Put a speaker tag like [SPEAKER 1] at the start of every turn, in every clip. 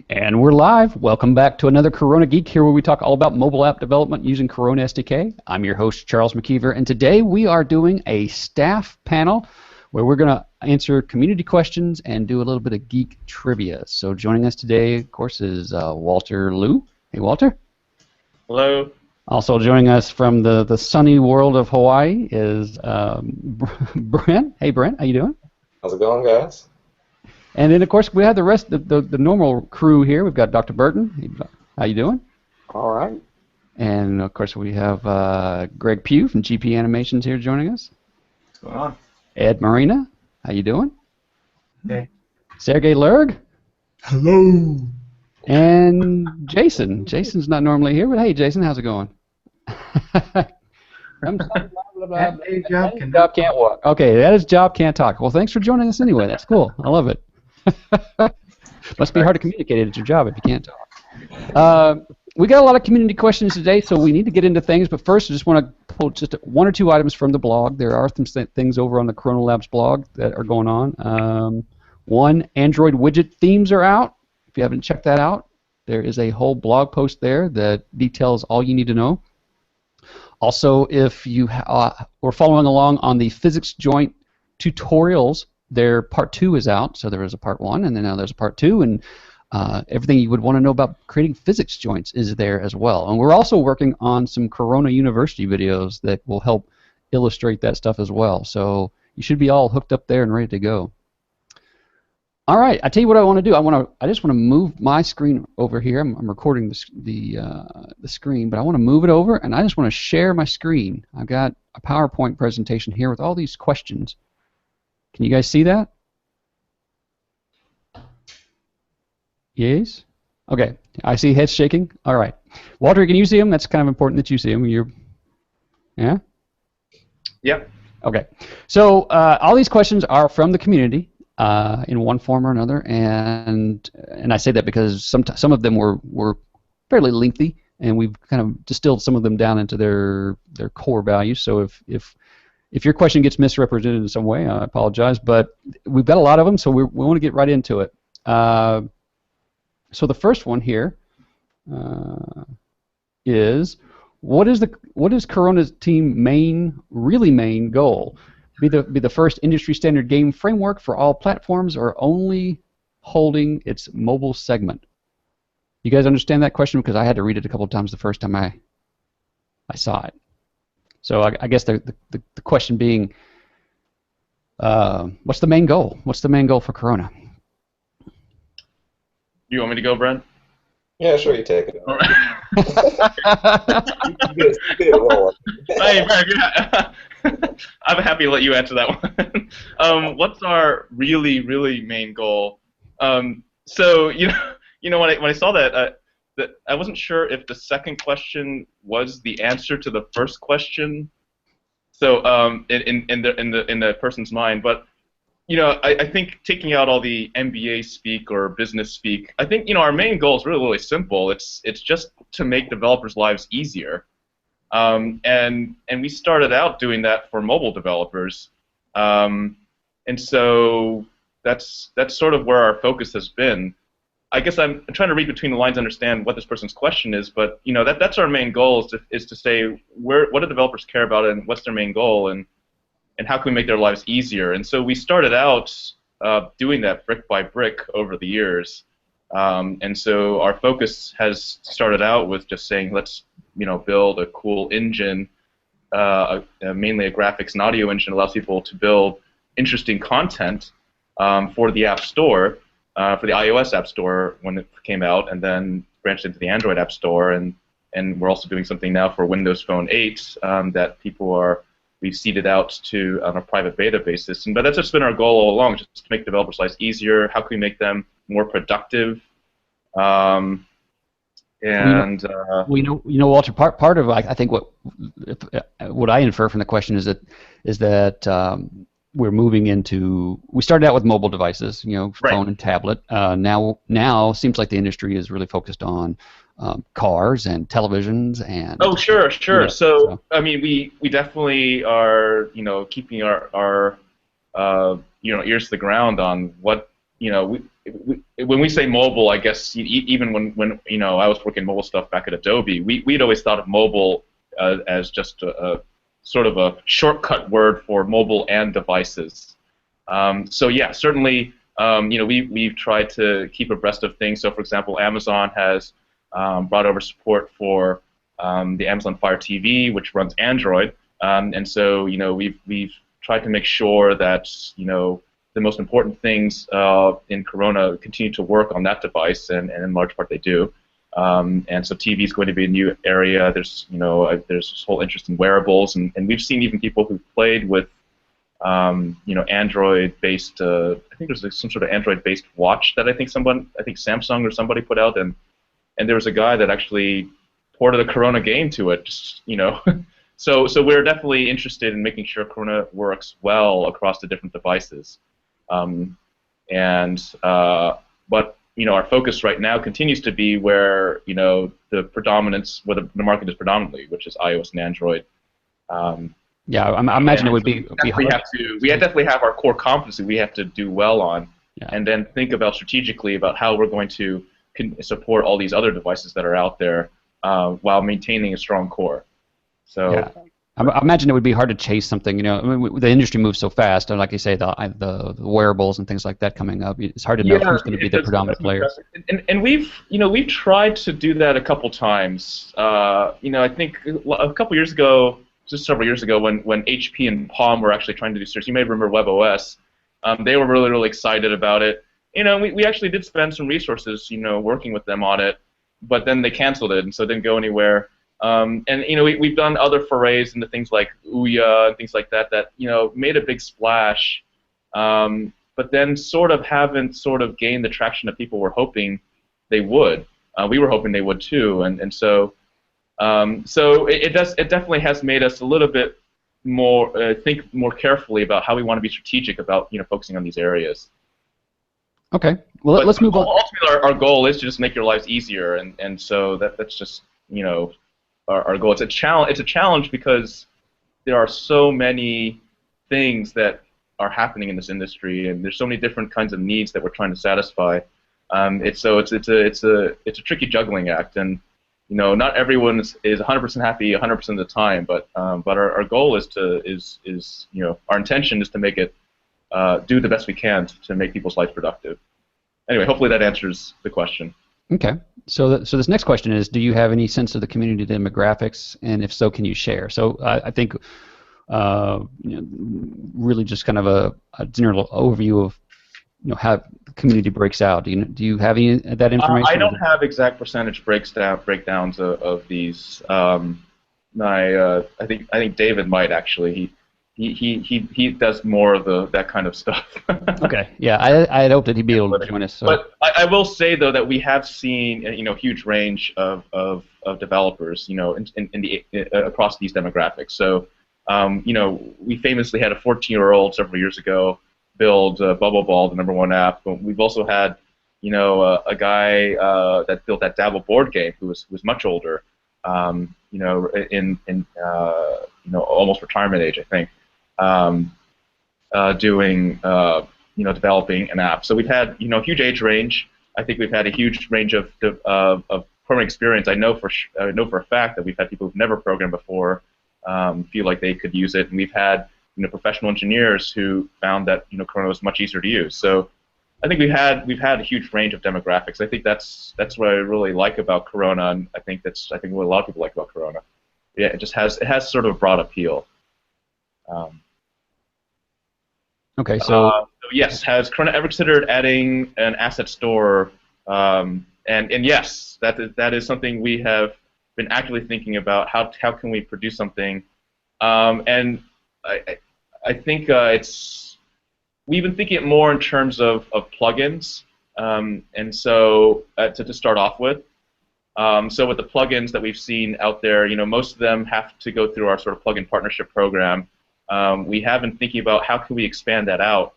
[SPEAKER 1] And we're live. Welcome back to another Corona Geek here, where we talk all about mobile app development using Corona SDK. I'm your host, Charles McKeever, and today we are doing a staff panel where we're going to answer community questions and do a little bit of geek trivia. So joining us today, of course, is Walter Luh. Hey, Walter.
[SPEAKER 2] Hello.
[SPEAKER 1] Also joining us from the sunny world of Hawaii is Brent. Hey, Brent. How you doing?
[SPEAKER 3] How's it going, guys?
[SPEAKER 1] And then, of course, we have the rest of the normal crew here. We've got Dr. Burton. How you doing?
[SPEAKER 3] All right.
[SPEAKER 1] And, of course, we have Greg Pugh from GP Animations here joining us.
[SPEAKER 4] What's going on?
[SPEAKER 1] Ed Marina. How you doing?
[SPEAKER 4] Hey. Sergey
[SPEAKER 1] Lerg.
[SPEAKER 5] Hello.
[SPEAKER 1] And Jason. Jason's not normally here, but hey, Jason, how's it going? Job can't walk. Okay, that is job can't talk. Well, thanks for joining us anyway. That's cool. I love it. Must be hard to communicate at your job if you can't talk. We got a lot of community questions today, so we need to get into things. But first, I just want to pull just one or two items from the blog. There are some things over on the Corona Labs blog that are going on. One, Android widget themes are out. If you haven't checked that out, there is a whole blog post there that details all you need to know. Also, if you were following along on the physics joint tutorials, their part 2 is out. So there was a part 1, and then now there's a part 2, and everything you would want to know about creating physics joints is there as well. And we're also working on some Corona University videos that will help illustrate that stuff as well. So you should be all hooked up there and ready to go. All right, I tell you what I want to do. I just want to move my screen over here. I'm recording the screen, but I want to move it over, and I just want to share my screen. I've got a PowerPoint presentation here with all these questions. Can you guys see that? Yes? Okay, I see heads shaking. All right. Walter, can you see them? That's kind of important that you see them. Yeah?
[SPEAKER 2] Yep.
[SPEAKER 1] Okay. So all these questions are from the community. In one form or another, and I say that because some of them were fairly lengthy, and we've kind of distilled some of them down into their core values. So if your question gets misrepresented in some way, I apologize, but we've got a lot of them, so we want to get right into it. So the first one here is what is Corona's team really main goal? Be the first industry standard game framework for all platforms, or only holding its mobile segment? You guys understand that question? Because I had to read it a couple of times the first time I saw it. So I guess the question being, what's the main goal? What's the main goal for Corona?
[SPEAKER 2] You want me to go, Brent?
[SPEAKER 3] Yeah, sure, you take it.
[SPEAKER 2] All right. Hey, Brent, I'm happy to let you answer that one. What's our really main goal? So you know when I saw that, I wasn't sure if the second question was the answer to the first question. So in the person's mind, but I think taking out all the MBA speak or business speak, I think our main goal is really simple. It's just to make developers' lives easier. And we started out doing that for mobile developers, and so that's sort of where our focus has been. I guess I'm trying to read between the lines to understand what this person's question is, but that's our main goal is to say what do developers care about and what's their main goal, and how can we make their lives easier. And so we started out doing that brick by brick over the years. And so our focus has started out with just saying, let's build a cool engine, mainly a graphics and audio engine that allows people to build interesting content for the App Store, for the iOS App Store when it came out, and then branched into the Android App Store, and we're also doing something now for Windows Phone 8 that we've seeded out to on a private beta basis. But that's just been our goal all along, just to make developers' lives easier. How can we make them more productive? Walter,
[SPEAKER 1] part of I think what I infer from the question is that we're moving into. We started out with mobile devices, phone
[SPEAKER 2] right.
[SPEAKER 1] and tablet. Now seems like the industry is really focused on cars and televisions and.
[SPEAKER 2] Oh, sure. So I mean, we definitely are keeping our ears to the ground on what when we say mobile, I guess even when I was working mobile stuff back at Adobe, we'd always thought of mobile as just a sort of a shortcut word for mobile and devices. So yeah, certainly, we've tried to keep abreast of things. So for example, Amazon has brought over support for the Amazon Fire TV, which runs Android, and so we've tried to make sure that the most important things in Corona continue to work on that device, and in large part they do. And so TV is going to be a new area. There's there's this whole interest in wearables, and we've seen even people who've played with Android-based. I think there's some sort of Android-based watch that I think Samsung or somebody put out, and there was a guy that actually ported a Corona game to it. So we're definitely interested in making sure Corona works well across the different devices. But our focus right now continues to be where the predominance, where the market is predominantly, which is iOS and Android.
[SPEAKER 1] Yeah, I imagine it would be hard.
[SPEAKER 2] We definitely have our core competency we have to do well on,
[SPEAKER 1] yeah.
[SPEAKER 2] And then think about strategically about how we're going to support all these other devices that are out there while maintaining a strong core. So.
[SPEAKER 1] Yeah. I imagine it would be hard to chase something. I mean, the industry moves so fast, and like you say, the wearables and things like that coming up. It's hard to know who's going to be the predominant player.
[SPEAKER 2] And we've tried to do that a couple times. I think a couple years ago, just several years ago, when HP and Palm were actually trying to do search. You may remember WebOS. They were really excited about it. We actually did spend some resources, working with them on it, but then they canceled it, and so it didn't go anywhere. And we've done other forays into things like Ouya and things like that made a big splash, but then sort of haven't gained the traction that people were hoping they would. We were hoping they would too, and so it definitely has made us a little bit more think more carefully about how we want to be strategic about focusing on these areas.
[SPEAKER 1] Okay, well, let's move on.
[SPEAKER 2] Ultimately, our goal is to just make your lives easier, and so that's just our goal. It's a challenge because there are so many things that are happening in this industry, and there's so many different kinds of needs that we're trying to satisfy. It's a tricky juggling act, and not everyone is 100% happy 100% of the time. But our goal is our intention is to make it do the best we can to make people's lives productive. Anyway, hopefully that answers the question.
[SPEAKER 1] Okay, so this next question is: do you have any sense of the community demographics, and if so, can you share? So I think really just kind of a general overview of how the community breaks out. Do you have any of that information?
[SPEAKER 2] I don't have exact percentage breakdowns of these. I think David might actually. He does more of that kind of stuff.
[SPEAKER 1] Okay. Yeah, I had hoped that he'd be able to join us. So.
[SPEAKER 2] But I will say though that we have seen huge range of developers across these demographics. So we famously had a 14-year-old several years ago build Bubble Ball, the #1 app. But we've also had a guy that built that Dabble board game who was much older, in almost retirement age, I think. Developing an app. So we've had huge age range. I think we've had a huge range of programming experience. I know for a fact that we've had people who've never programmed before feel like they could use it, and we've had professional engineers who found that Corona was much easier to use. So I think we've had a huge range of demographics. I think that's what I really like about Corona, and I think what a lot of people like about Corona. Yeah, it has sort of a broad appeal.
[SPEAKER 1] Okay, so
[SPEAKER 2] yes, has Corona ever considered adding an asset store? And yes, that is something we have been actively thinking about. How can we produce something? And I think we've been thinking it more in terms of plugins. And so to start off with. So with the plugins that we've seen out there, most of them have to go through our sort of plugin partnership program. We have been thinking about how can we expand that out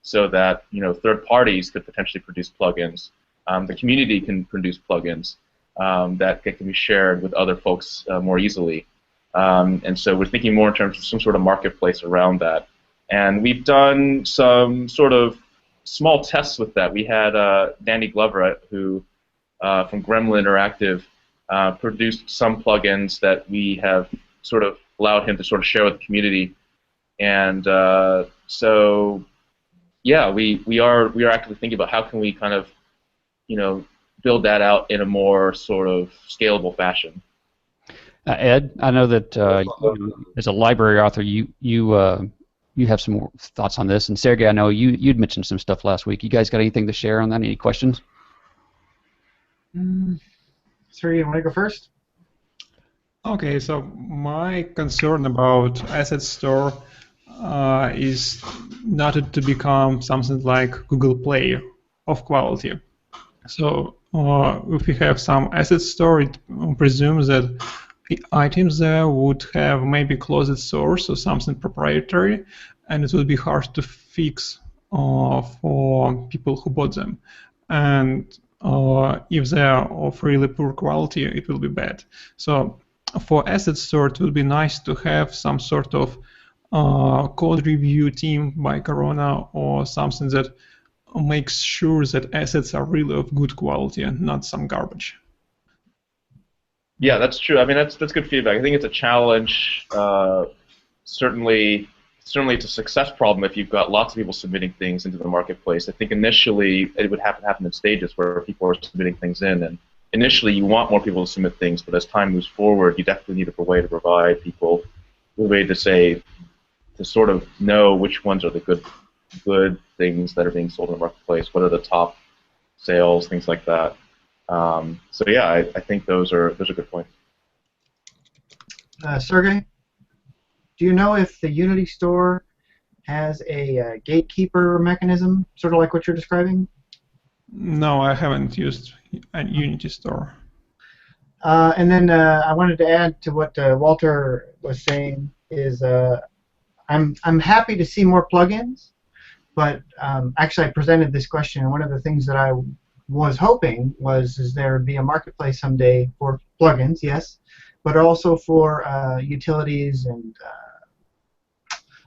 [SPEAKER 2] so that third parties could potentially produce plugins. The community can produce plugins that can be shared with other folks more easily. And so we're thinking more in terms of some sort of marketplace around that. And we've done some sort of small tests with that. We had Danny Glover, who from Gremlin Interactive, produced some plugins that we have sort of allowed him to sort of share with the community, and so yeah, we are actively thinking about how can we kind of build that out in a more sort of scalable fashion.
[SPEAKER 1] Ed, I know that as a library author, you have some more thoughts on this, and Sergey, I know you'd mentioned some stuff last week. You guys got anything to share on that? Any questions?
[SPEAKER 5] Sergey, you want to go first?
[SPEAKER 6] Okay, so my concern about asset store is not to become something like Google Play of quality. So if we have some asset store, it presumes that the items there would have maybe closed source or something proprietary, and it would be hard to fix for people who bought them. And if they are of really poor quality, it will be bad. So for asset store, it would be nice to have some sort of code review team by Corona or something that makes sure that assets are really of good quality and not some garbage.
[SPEAKER 2] Yeah, that's true. I mean, that's good feedback. I think it's a challenge. Certainly it's a success problem if you've got lots of people submitting things into the marketplace. I think initially it would have to happen in stages where people are submitting things in, and initially you want more people to submit things, but as time moves forward, you definitely need a way to provide people with a way to sort of know which ones are the good things that are being sold in the marketplace, what are the top sales, things like that. So yeah, I think those are good points.
[SPEAKER 5] Sergey, do you know if the Unity store has a gatekeeper mechanism, sort of like what you're describing?
[SPEAKER 6] No, I haven't used a Unity store.
[SPEAKER 5] And then I wanted to add to what Walter was saying is I'm happy to see more plugins, but actually I presented this question, and one of the things that I was hoping is there would be a marketplace someday for plugins, yes, but also for utilities and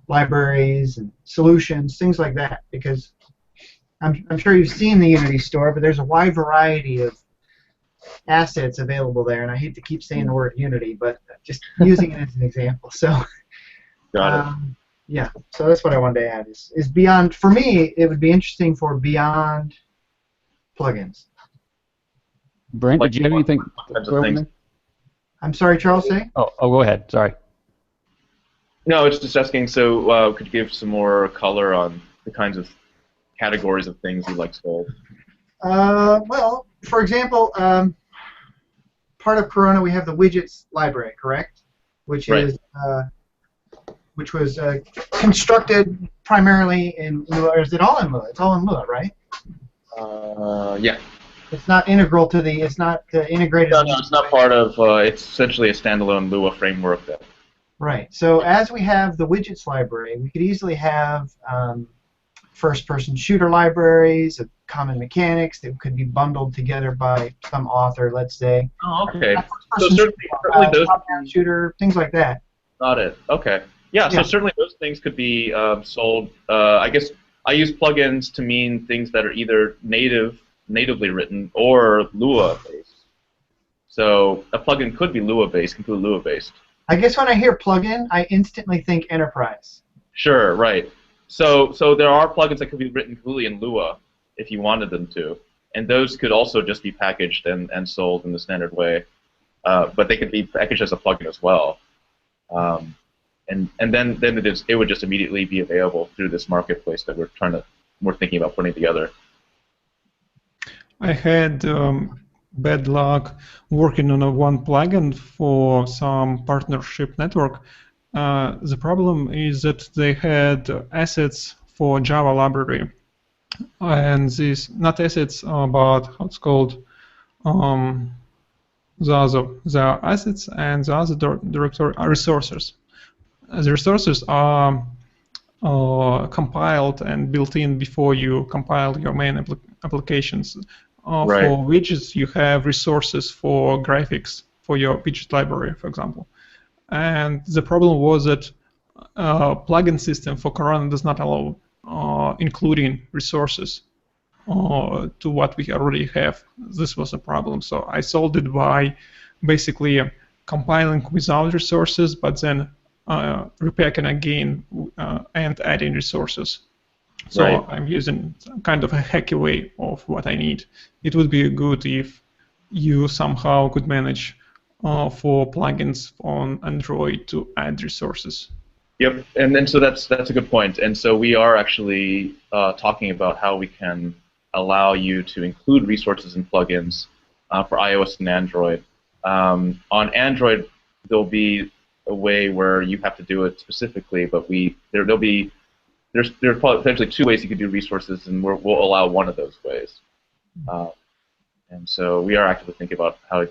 [SPEAKER 5] libraries and solutions, things like that, because I'm sure you've seen the Unity store, but there's a wide variety of assets available there, and I hate to keep saying the word Unity, but just using it as an example. So,
[SPEAKER 2] Got it.
[SPEAKER 5] yeah, so that's what I wanted to add. Is beyond, for me, it would be interesting for beyond plugins.
[SPEAKER 1] Brent, did you have anything?
[SPEAKER 5] I'm sorry, Charles, say?
[SPEAKER 1] Oh, go ahead. Sorry.
[SPEAKER 2] No, it's just asking, so could you give some more color on the kinds of categories of things you like sold?
[SPEAKER 5] Well, for example, part of Corona we have the widgets library, correct? Which is which was constructed primarily in Lua, or is it all in Lua? It's all in Lua, right?
[SPEAKER 2] Yeah.
[SPEAKER 5] It's not integral to the. It's not integrated.
[SPEAKER 2] No, it's not part of. It's essentially a standalone Lua framework.
[SPEAKER 5] Right. So as we have the widgets library, we could easily have first-person shooter libraries of common mechanics that could be bundled together by some author, let's say.
[SPEAKER 2] Oh, okay. So certainly those
[SPEAKER 5] top-down shooter, things like that.
[SPEAKER 2] Got it. Okay. Yeah. So certainly those things could be sold. I guess I use plugins to mean things that are either natively written or Lua-based. So a plugin could be Lua-based, completely Lua-based.
[SPEAKER 5] I guess when I hear plugin, I instantly think enterprise.
[SPEAKER 2] Sure, right. So there are plugins that could be written completely in Lua if you wanted them to, and those could also just be packaged and sold in the standard way, but they could be packaged as a plugin as well, and then it would just immediately be available through this marketplace that we're thinking about putting together.
[SPEAKER 6] I had bad luck working on one plugin for some partnership network. The problem is that they had assets for Java library, and these not assets, but how it's called, the are assets, and the other directory are resources. The resources are compiled and built in before you compile your main applications.
[SPEAKER 2] Right.
[SPEAKER 6] For widgets, you have resources for graphics for your widget library, for example. And the problem was that plugin system for Corona does not allow including resources to what we already have. This was a problem. So I solved it by basically compiling without resources, but then repacking again and adding resources. So
[SPEAKER 2] Right.
[SPEAKER 6] I'm using kind of a hacky way of what I need. It would be good if you somehow could manage for plugins on Android to add resources.
[SPEAKER 2] Yep, and so that's a good point. And so we are actually talking about how we can allow you to include resources and plugins for iOS and Android. On Android, there'll be a way where you have to do it specifically, but there are potentially two ways you can do resources, and we'll allow one of those ways. And so we are actively thinking about how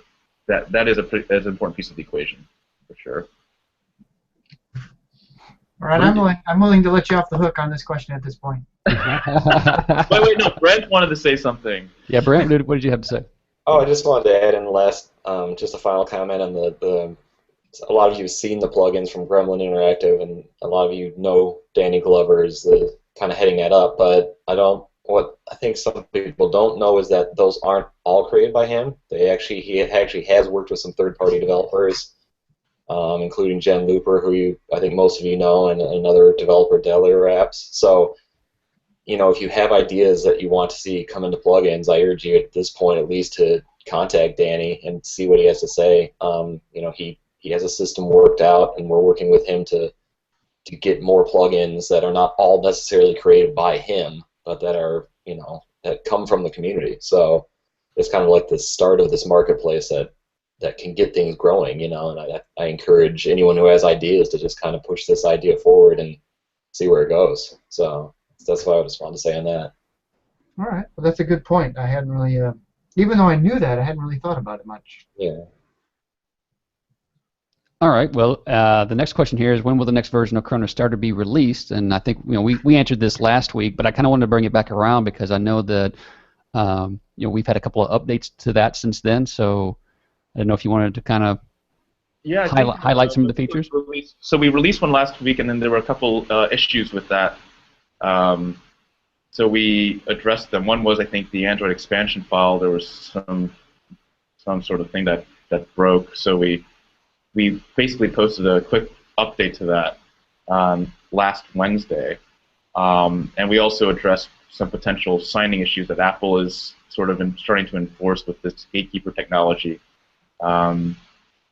[SPEAKER 2] that is an important piece of the equation, for sure.
[SPEAKER 5] All right, I'm willing to let you off the hook on this question at this point.
[SPEAKER 2] wait, no, Brent wanted to say something.
[SPEAKER 1] Yeah, Brent, what did you have to say?
[SPEAKER 3] Oh, I just wanted to add in just a final comment on a lot of you have seen the plugins from Gremlin Interactive, and a lot of you know Danny Glover is the kind of heading that up. But what I think some people don't know is that those aren't all created by him. He actually has worked with some third-party developers, including Jen Looper, who I think most of you know, and another developer, Delaware Apps. So, if you have ideas that you want to see come into plugins, I urge you at this point at least to contact Danny and see what he has to say. He has a system worked out, and we're working with him to get more plugins that are not all necessarily created by him, but that are that come from the community. So it's kind of like the start of this marketplace that can get things growing, and I encourage anyone who has ideas to just kind of push this idea forward and see where it goes. So that's what I just wanted to say on that.
[SPEAKER 5] All right, well, that's a good point. I hadn't really, even though I knew that, I hadn't really thought about it much.
[SPEAKER 3] Yeah.
[SPEAKER 1] All right. Well, the next question here is, when will the next version of Corona Starter be released? And I think we answered this last week, but I kind of wanted to bring it back around because I know that we've had a couple of updates to that since then. So I don't know if you wanted to kind of highlight some of the features.
[SPEAKER 2] So we released one last week, and then there were a couple issues with that. So we addressed them. One was, I think, the Android expansion file. There was some sort of thing that broke. So we basically posted a quick update to that last Wednesday, and we also addressed some potential signing issues that Apple is sort of starting to enforce with this gatekeeper technology.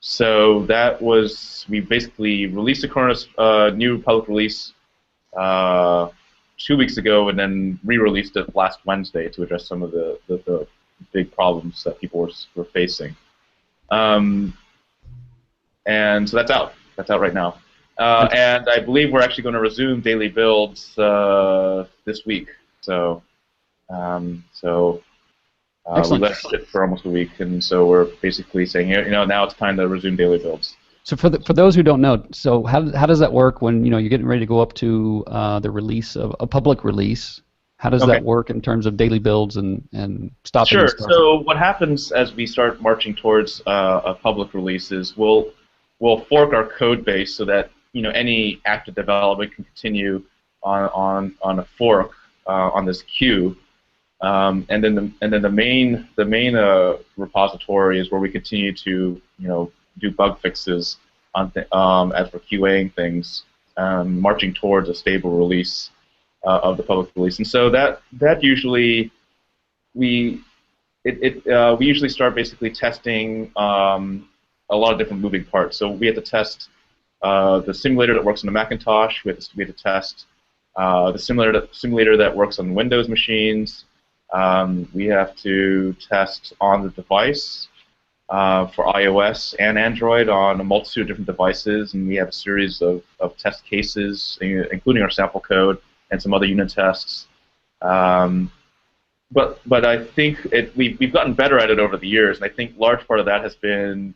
[SPEAKER 2] So that was, we basically released the Corona new public release 2 weeks ago, and then re-released it last Wednesday to address some of the big problems that people were facing. And so that's out. That's out right now. And I believe we're actually going to resume daily builds this week. So we let it sit for almost a week, and so we're basically saying, now it's time to resume daily builds.
[SPEAKER 1] So for those who don't know, so how does that work when you're getting ready to go up to the release of a public release? How does that work in terms of daily builds and stopping?
[SPEAKER 2] Sure. So what happens as we start marching towards a public release is we'll fork our code base so that any active development can continue on a fork on this queue, and then the main repository is where we continue to do bug fixes as we're QAing things, marching towards a stable release of the public release. And so that usually we usually start basically testing a lot of different moving parts. So we have to test the simulator that works on the Macintosh. We have to test the simulator that works on Windows machines. We have to test on the device for iOS and Android on a multitude of different devices, and we have a series of test cases, including our sample code and some other unit tests. But I think we've gotten better at it over the years, and I think large part of that has been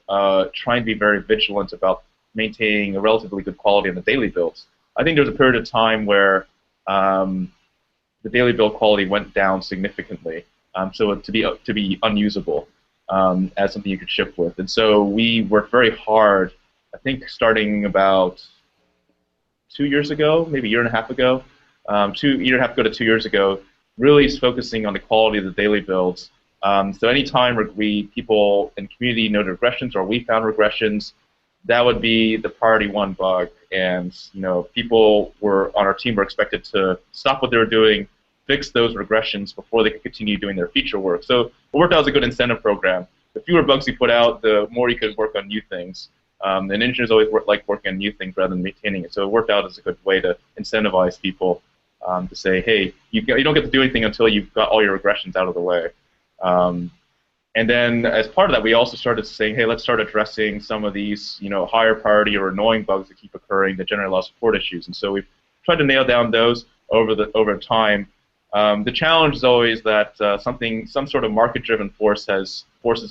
[SPEAKER 2] trying to be very vigilant about maintaining a relatively good quality on the daily builds. I think there was a period of time where the daily build quality went down significantly, so to be unusable as something you could ship with. And so we worked very hard, I think starting about 2 years ago, maybe a year and a half ago, year and a half ago to 2 years ago, really is focusing on the quality of the daily builds. So anytime people in community noted regressions or we found regressions, that would be the priority one bug. And people on our team were expected to stop what they were doing, fix those regressions before they could continue doing their feature work. So it worked out as a good incentive program. The fewer bugs you put out, the more you could work on new things. And engineers always like working on new things rather than maintaining it. So it worked out as a good way to incentivize people to say, hey, you don't get to do anything until you've got all your regressions out of the way. And then as part of that, we also started saying, hey, let's start addressing some of these higher priority or annoying bugs that keep occurring that generate a lot of support issues. And so we've tried to nail down those over time. The challenge is always that some sort of market-driven forces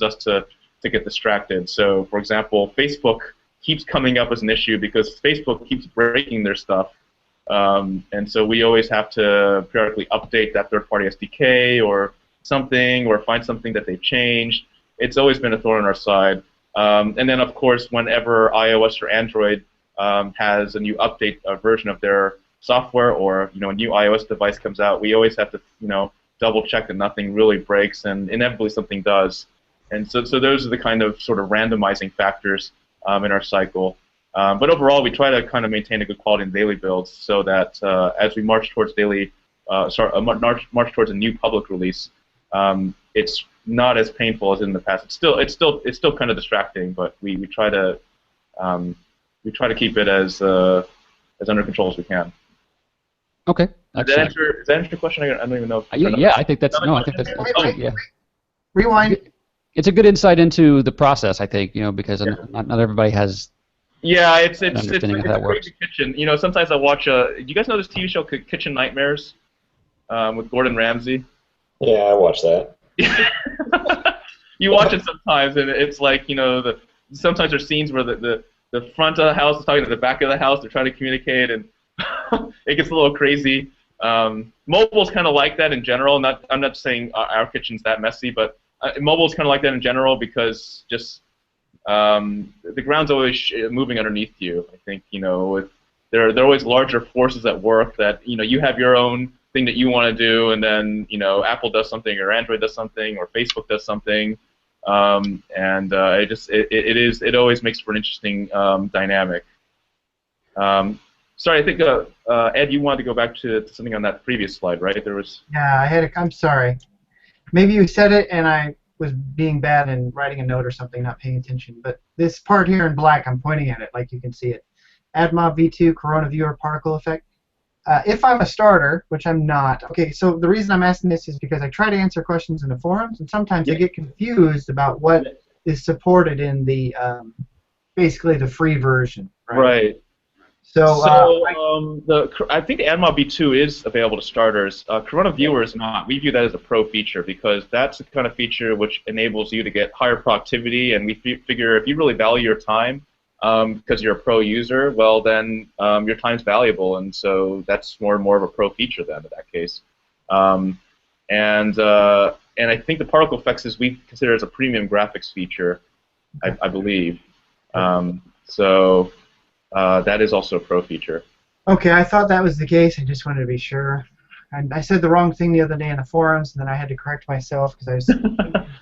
[SPEAKER 2] us to get distracted. So, for example, Facebook keeps coming up as an issue because Facebook keeps breaking their stuff. And so we always have to periodically update that third-party SDK or something, or find something that they've changed. It's always been a thorn on our side. And then, of course, whenever iOS or Android has a new update version of their software, or a new iOS device comes out, we always have to double check that nothing really breaks, and inevitably something does. And so those are the kind of sort of randomizing factors in our cycle. But overall, we try to kind of maintain a good quality in daily builds, so that as we march towards march towards a new public release, it's not as painful as in the past. It's still kind of distracting, but we try to keep it as under control as we can.
[SPEAKER 1] Okay.
[SPEAKER 2] Does that answer your question? I don't even know.
[SPEAKER 1] Yeah, I think that's great. Yeah.
[SPEAKER 5] Rewind.
[SPEAKER 1] It's a good insight into the process, I think, because not everybody has.
[SPEAKER 2] Yeah, it's a
[SPEAKER 1] crazy
[SPEAKER 2] kitchen. Sometimes I watch. Do you guys know this TV show Kitchen Nightmares with Gordon Ramsay?
[SPEAKER 3] Yeah, I watch that.
[SPEAKER 2] You watch it sometimes, and it's like sometimes there's scenes where the front of the house is talking to the back of the house. They're trying to communicate, and it gets a little crazy. Mobile's kind of like that in general. I'm not saying our kitchen's that messy, but mobile's kind of like that in general, because just the ground's always moving underneath you. I think there are always larger forces at work that you have your own thing that you want to do, and then Apple does something, or Android does something, or Facebook does something, and it always makes for an interesting dynamic. Sorry, I think Ed, you wanted to go back to something on that previous slide, right? There was.
[SPEAKER 5] Yeah, I'm sorry. Maybe you said it, and I was being bad and writing a note or something, not paying attention. But this part here in black, I'm pointing at it like you can see it. AdMob v2 Corona Viewer particle effect. If I'm a starter, which I'm not, okay, so the reason I'm asking this is because I try to answer questions in the forums, and sometimes I get confused about what is supported in the, basically the free version.
[SPEAKER 2] Right.
[SPEAKER 5] So
[SPEAKER 2] I think AdMob v2 is available to starters. Corona Viewer is not. We view that as a pro feature, because that's the kind of feature which enables you to get higher productivity, and we figure if you really value your time, because you're a pro user, well then your time's valuable, and so that's more and more of a pro feature then in that case. And I think the particle effects is we consider as a premium graphics feature, I believe. So that is also a pro feature.
[SPEAKER 5] Okay, I thought that was the case. I just wanted to be sure. And I said the wrong thing the other day in the forums, and then I had to correct myself because I was in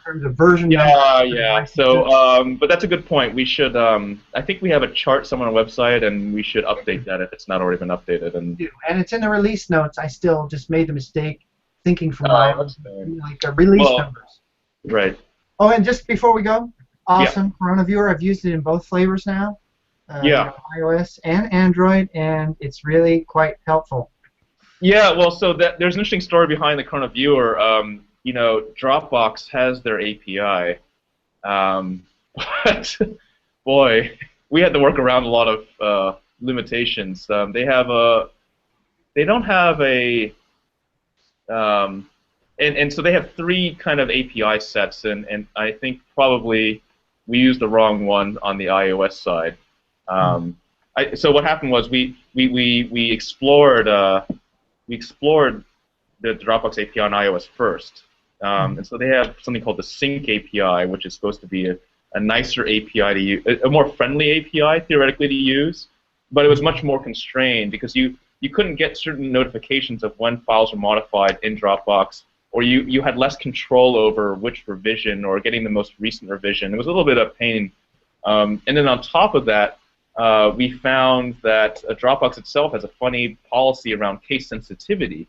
[SPEAKER 5] terms of version.
[SPEAKER 2] Yeah. So, but that's a good point. We should. I think we have a chart somewhere on our website, and we should update that if it's not already been updated. And
[SPEAKER 5] it's in the release notes. I still just made the mistake thinking from my release numbers.
[SPEAKER 2] Right.
[SPEAKER 5] Oh, and just before we go, awesome Corona Viewer. I've used it in both flavors now. iOS and Android, and it's really quite helpful.
[SPEAKER 2] Yeah, well, so there's an interesting story behind the Corona Viewer. Dropbox has their API, but boy, we had to work around a lot of limitations. They don't have a, and so they have three kind of API sets, and I think probably we used the wrong one on the iOS side. So what happened was we explored the Dropbox API on iOS first, and so they have something called the Sync API, which is supposed to be a nicer API to use, a more friendly API theoretically to use, but it was much more constrained because you you couldn't get certain notifications of when files were modified in Dropbox, or you had less control over which revision or getting the most recent revision. It was a little bit of pain. And then on top of that, we found that Dropbox itself has a funny policy around case sensitivity.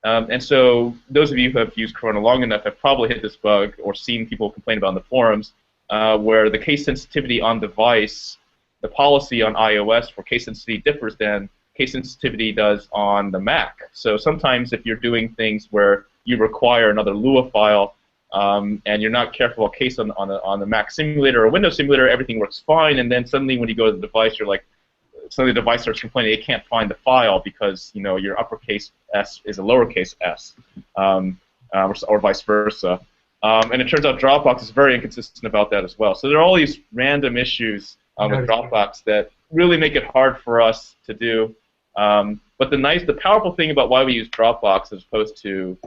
[SPEAKER 2] And so those of you who have used Corona long enough have probably hit this bug or seen people complain about in the forums, where the case sensitivity on device, the policy on iOS for case sensitivity differs than case sensitivity does on the Mac. So sometimes if you're doing things where you require another Lua file and you're not careful about case on the Mac simulator or Windows simulator, everything works fine, and then suddenly when you go to the device, you're like, suddenly the device starts complaining it can't find the file because your uppercase S is a lowercase s, or vice versa. And it turns out Dropbox is very inconsistent about that as well. So there are all these random issues with Dropbox that really make it hard for us to do. But the powerful thing about why we use Dropbox as opposed to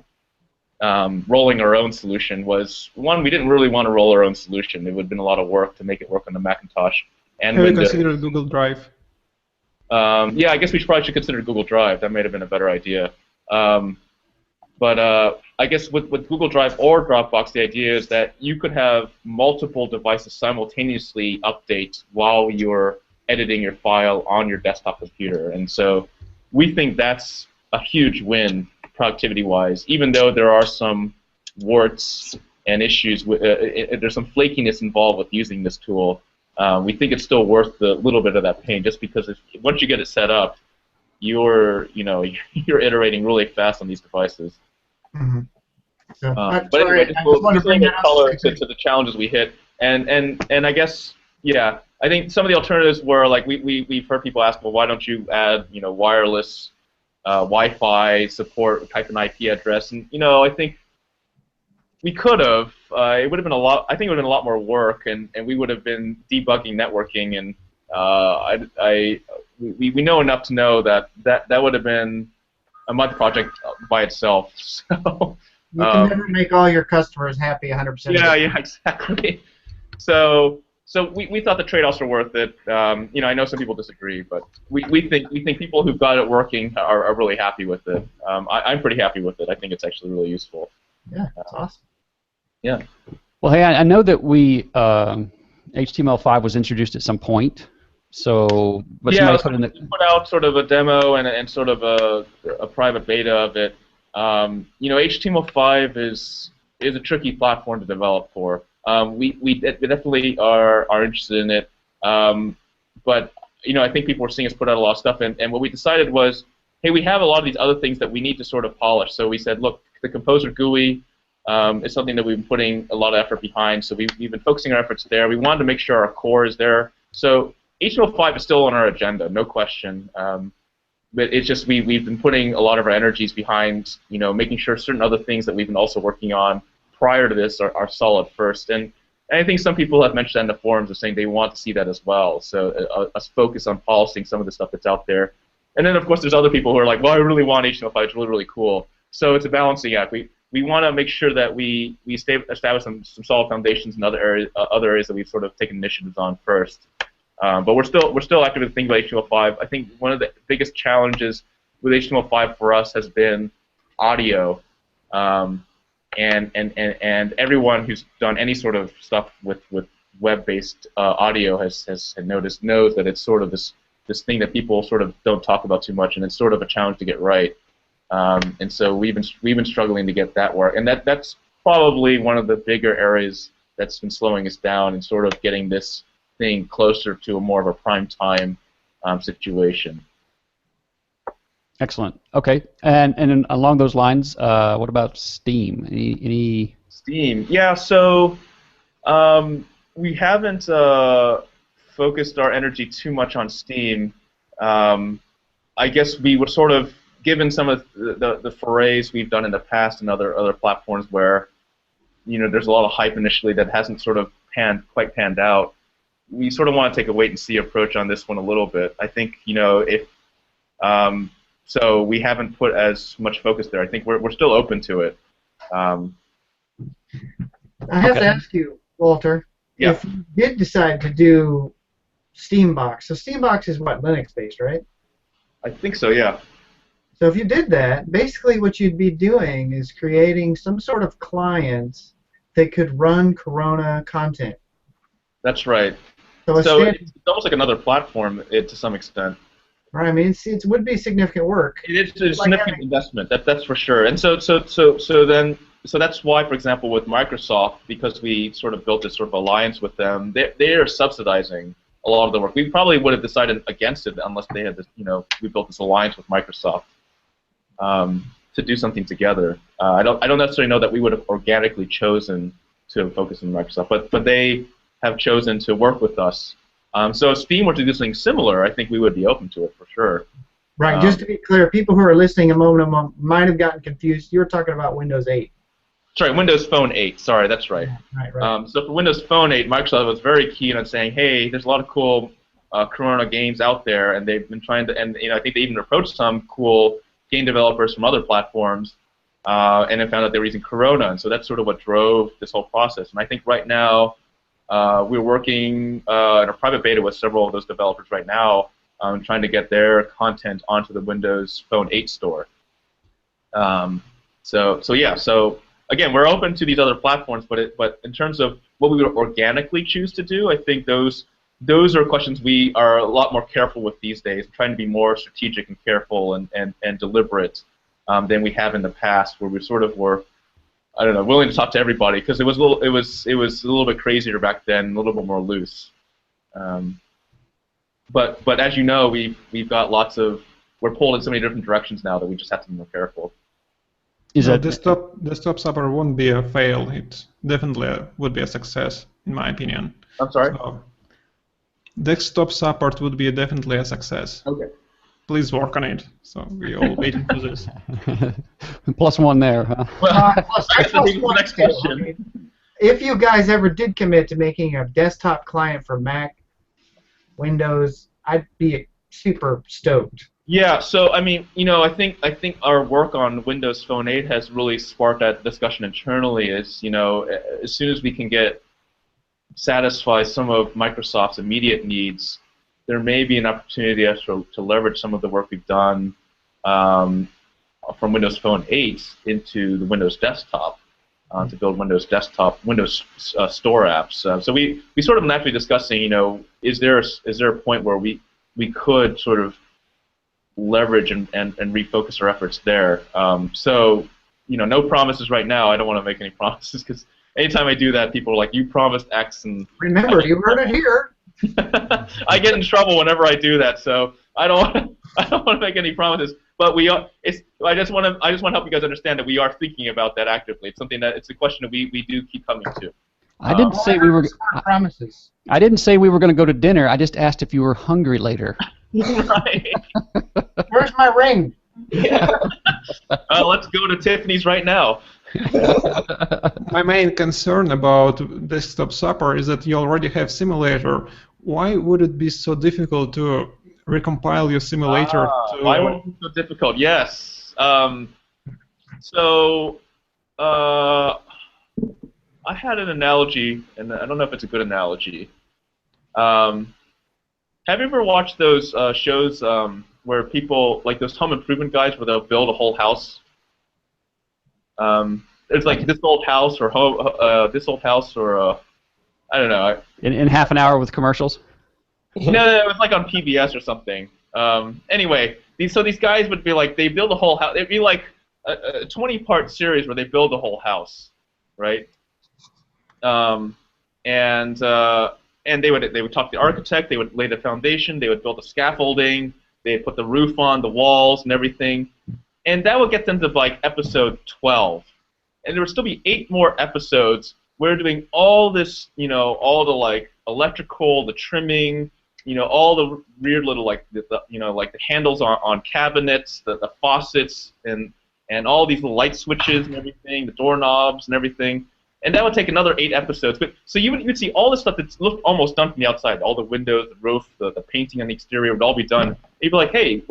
[SPEAKER 2] rolling our own solution was, one, we didn't really want to roll our own solution. It would have been a lot of work to make it work on the Macintosh and
[SPEAKER 6] Have you
[SPEAKER 2] Windows.
[SPEAKER 6] considered Google Drive?
[SPEAKER 2] Yeah, I guess we probably should consider Google Drive. That might have been a better idea. But I guess with Google Drive or Dropbox, the idea is that you could have multiple devices simultaneously update while you're editing your file on your desktop computer. And so we think that's a huge win productivity-wise, even though there are some warts and issues. There's some flakiness involved with using this tool. We think it's still worth the little bit of that pain, just because once you get it set up, you're iterating really fast on these devices.
[SPEAKER 5] Mm-hmm. So,
[SPEAKER 2] but anyway, just a little bit color to the challenges we hit, and I guess I think some of the alternatives were like we've heard people ask, well, why don't you add wireless Wi-Fi support, type an IP address, and I think we could have. It would have been a lot. I think it would have been a lot more work, and we would have been debugging networking, and we know enough to know that would have been a month project by itself. So
[SPEAKER 5] you can never make all your customers happy 100%.
[SPEAKER 2] Yeah, exactly. So we thought the trade-offs were worth it. I know some people disagree, but we think people who've got it working are really happy with it. I'm pretty happy with it. I think it's actually really useful.
[SPEAKER 5] Yeah, that's awesome.
[SPEAKER 2] Yeah.
[SPEAKER 1] Well, hey, I know that HTML5 was introduced at some point. So, but
[SPEAKER 2] put out sort of a demo and sort of a private beta of it. HTML5 is a tricky platform to develop for. We definitely are interested in it, but I think people were seeing us put out a lot of stuff, and what we decided was, hey, we have a lot of these other things that we need to sort of polish. So we said, look, the Composer GUI is something that we've been putting a lot of effort behind. So we've been focusing our efforts there. We wanted to make sure our core is there. So HTML5 is still on our agenda, no question. But it's just we've been putting a lot of our energies behind, making sure certain other things that we've been also working on prior to this are solid first. And I think some people have mentioned that in the forums of saying they want to see that as well. So us focus on polishing some of the stuff that's out there. And then, of course, there's other people who are like, well, I really want HTML5. It's really, really cool. So it's a balancing act. We want to make sure that we establish some solid foundations in other areas that we've sort of taken initiatives on first. But we're still actively thinking about HTML5. I think one of the biggest challenges with HTML5 for us has been audio, and everyone who's done any sort of stuff with web-based audio knows that it's sort of this thing that people sort of don't talk about too much, and it's sort of a challenge to get right. And so we've been struggling to get that work, and that's probably one of the bigger areas that's been slowing us down and sort of getting this thing closer to more of a prime time situation.
[SPEAKER 1] Excellent. Okay, and along those lines, what about Steam? Any? Steam?
[SPEAKER 2] Yeah. So we haven't focused our energy too much on Steam. I guess we were sort of given some of the forays we've done in the past and other platforms where there's a lot of hype initially that hasn't sort of quite panned out. We sort of want to take a wait-and-see approach on this one a little bit. I think, so we haven't put as much focus there. I think we're still open to it.
[SPEAKER 5] I have to ask you, Walter, if you did decide to do Steambox. So Steambox is what, Linux-based, right?
[SPEAKER 2] I think so, yeah.
[SPEAKER 5] So if you did that, basically what you'd be doing is creating some sort of client that could run Corona content.
[SPEAKER 2] That's right.
[SPEAKER 5] So,
[SPEAKER 2] So it's almost like another platform to some extent.
[SPEAKER 5] Right. I mean, it would be significant work.
[SPEAKER 2] It's a significant investment. That's for sure. And so that's why, for example, with Microsoft, because we sort of built this sort of alliance with them, they are subsidizing a lot of the work. We probably would have decided against it unless they had this, we built this alliance with Microsoft to do something together. I don't necessarily know that we would have organically chosen to focus on Microsoft, but they have chosen to work with us. So if Steam were to do something similar, I think we would be open to it for sure.
[SPEAKER 5] Right. Just to be clear, people who are listening a moment might have gotten confused. You were talking about Windows 8.
[SPEAKER 2] Sorry, Windows Phone 8. Sorry, that's right.
[SPEAKER 5] Right.
[SPEAKER 2] So for Windows Phone 8, Microsoft was very keen on saying, hey, there's a lot of cool Corona games out there, and they've been trying to, and I think they even approached some cool game developers from other platforms, and then found out they were using Corona, and so that's sort of what drove this whole process. And I think right now we're working in a private beta with several of those developers right now, trying to get their content onto the Windows Phone 8 store. So again, we're open to these other platforms, but in terms of what we would organically choose to do, I think those are questions we are a lot more careful with these days, trying to be more strategic and careful and deliberate than we have in the past, where we sort of were, I don't know, willing to talk to everybody, because it was a little bit crazier back then, a little bit more loose. But as you know, we've got we're pulled in so many different directions now that we just have to be more careful.
[SPEAKER 6] Desktop support won't be a fail. It definitely would be a success, in my opinion.
[SPEAKER 2] I'm sorry?
[SPEAKER 6] So, desktop support would be definitely a success.
[SPEAKER 2] Okay.
[SPEAKER 6] Please work on it. So we're all waiting for this.
[SPEAKER 1] +1 there, huh?
[SPEAKER 2] Well,
[SPEAKER 5] Plus
[SPEAKER 2] the next
[SPEAKER 5] one,
[SPEAKER 2] question.
[SPEAKER 5] I mean, if you guys ever did commit to making a desktop client for Mac, Windows, I'd be super stoked.
[SPEAKER 2] Yeah, so I mean, I think our work on Windows Phone 8 has really sparked that discussion internally. As soon as we can satisfy some of Microsoft's immediate needs, there may be an opportunity to leverage some of the work we've done from Windows Phone 8 into the Windows Desktop to build Windows Store apps. So we sort of naturally discussing, is there a point where we could sort of leverage and refocus our efforts there. So, no promises right now. I don't want to make any promises, because anytime I do that, people are like, you promised X, and
[SPEAKER 5] remember, you heard it here.
[SPEAKER 2] I get in trouble whenever I do that, so I don't want to make any promises. But I just want to help you guys understand that we are thinking about that actively. It's a question that we do keep coming to.
[SPEAKER 1] I didn't say we were
[SPEAKER 5] promises.
[SPEAKER 1] I didn't say we were going to go to dinner. I just asked if you were hungry later.
[SPEAKER 2] Right.
[SPEAKER 5] Where's my ring?
[SPEAKER 2] Yeah. Let's go to Tiffany's right now.
[SPEAKER 6] My main concern about desktop support is that you already have simulator. Why would it be so difficult to recompile your simulator?
[SPEAKER 2] Why would it be so difficult? Yes. I had an analogy, and I don't know if it's a good analogy. Have you ever watched those shows where people, like those home improvement guys, where they'll build a whole house? It's like this old house, or I don't know.
[SPEAKER 1] In half an hour with commercials?
[SPEAKER 2] No, it was like on PBS or something. Anyway, these guys would be like, they build a whole house. It'd be like a 20-part series where they build a whole house, right? And they would talk to the architect. They would lay the foundation. They would build the scaffolding. They'd put the roof on, the walls, and everything. And that would get them to like episode 12. And there would still be 8 more episodes where they're doing all this, all the like electrical, the trimming, all the weird little like like the handles on cabinets, the faucets, and all these little light switches and everything, the doorknobs and everything. And that would take another 8 episodes. But so you would see all this stuff that looked almost done from the outside, all the windows, the roof, the painting on the exterior would all be done. And you'd be like, hey,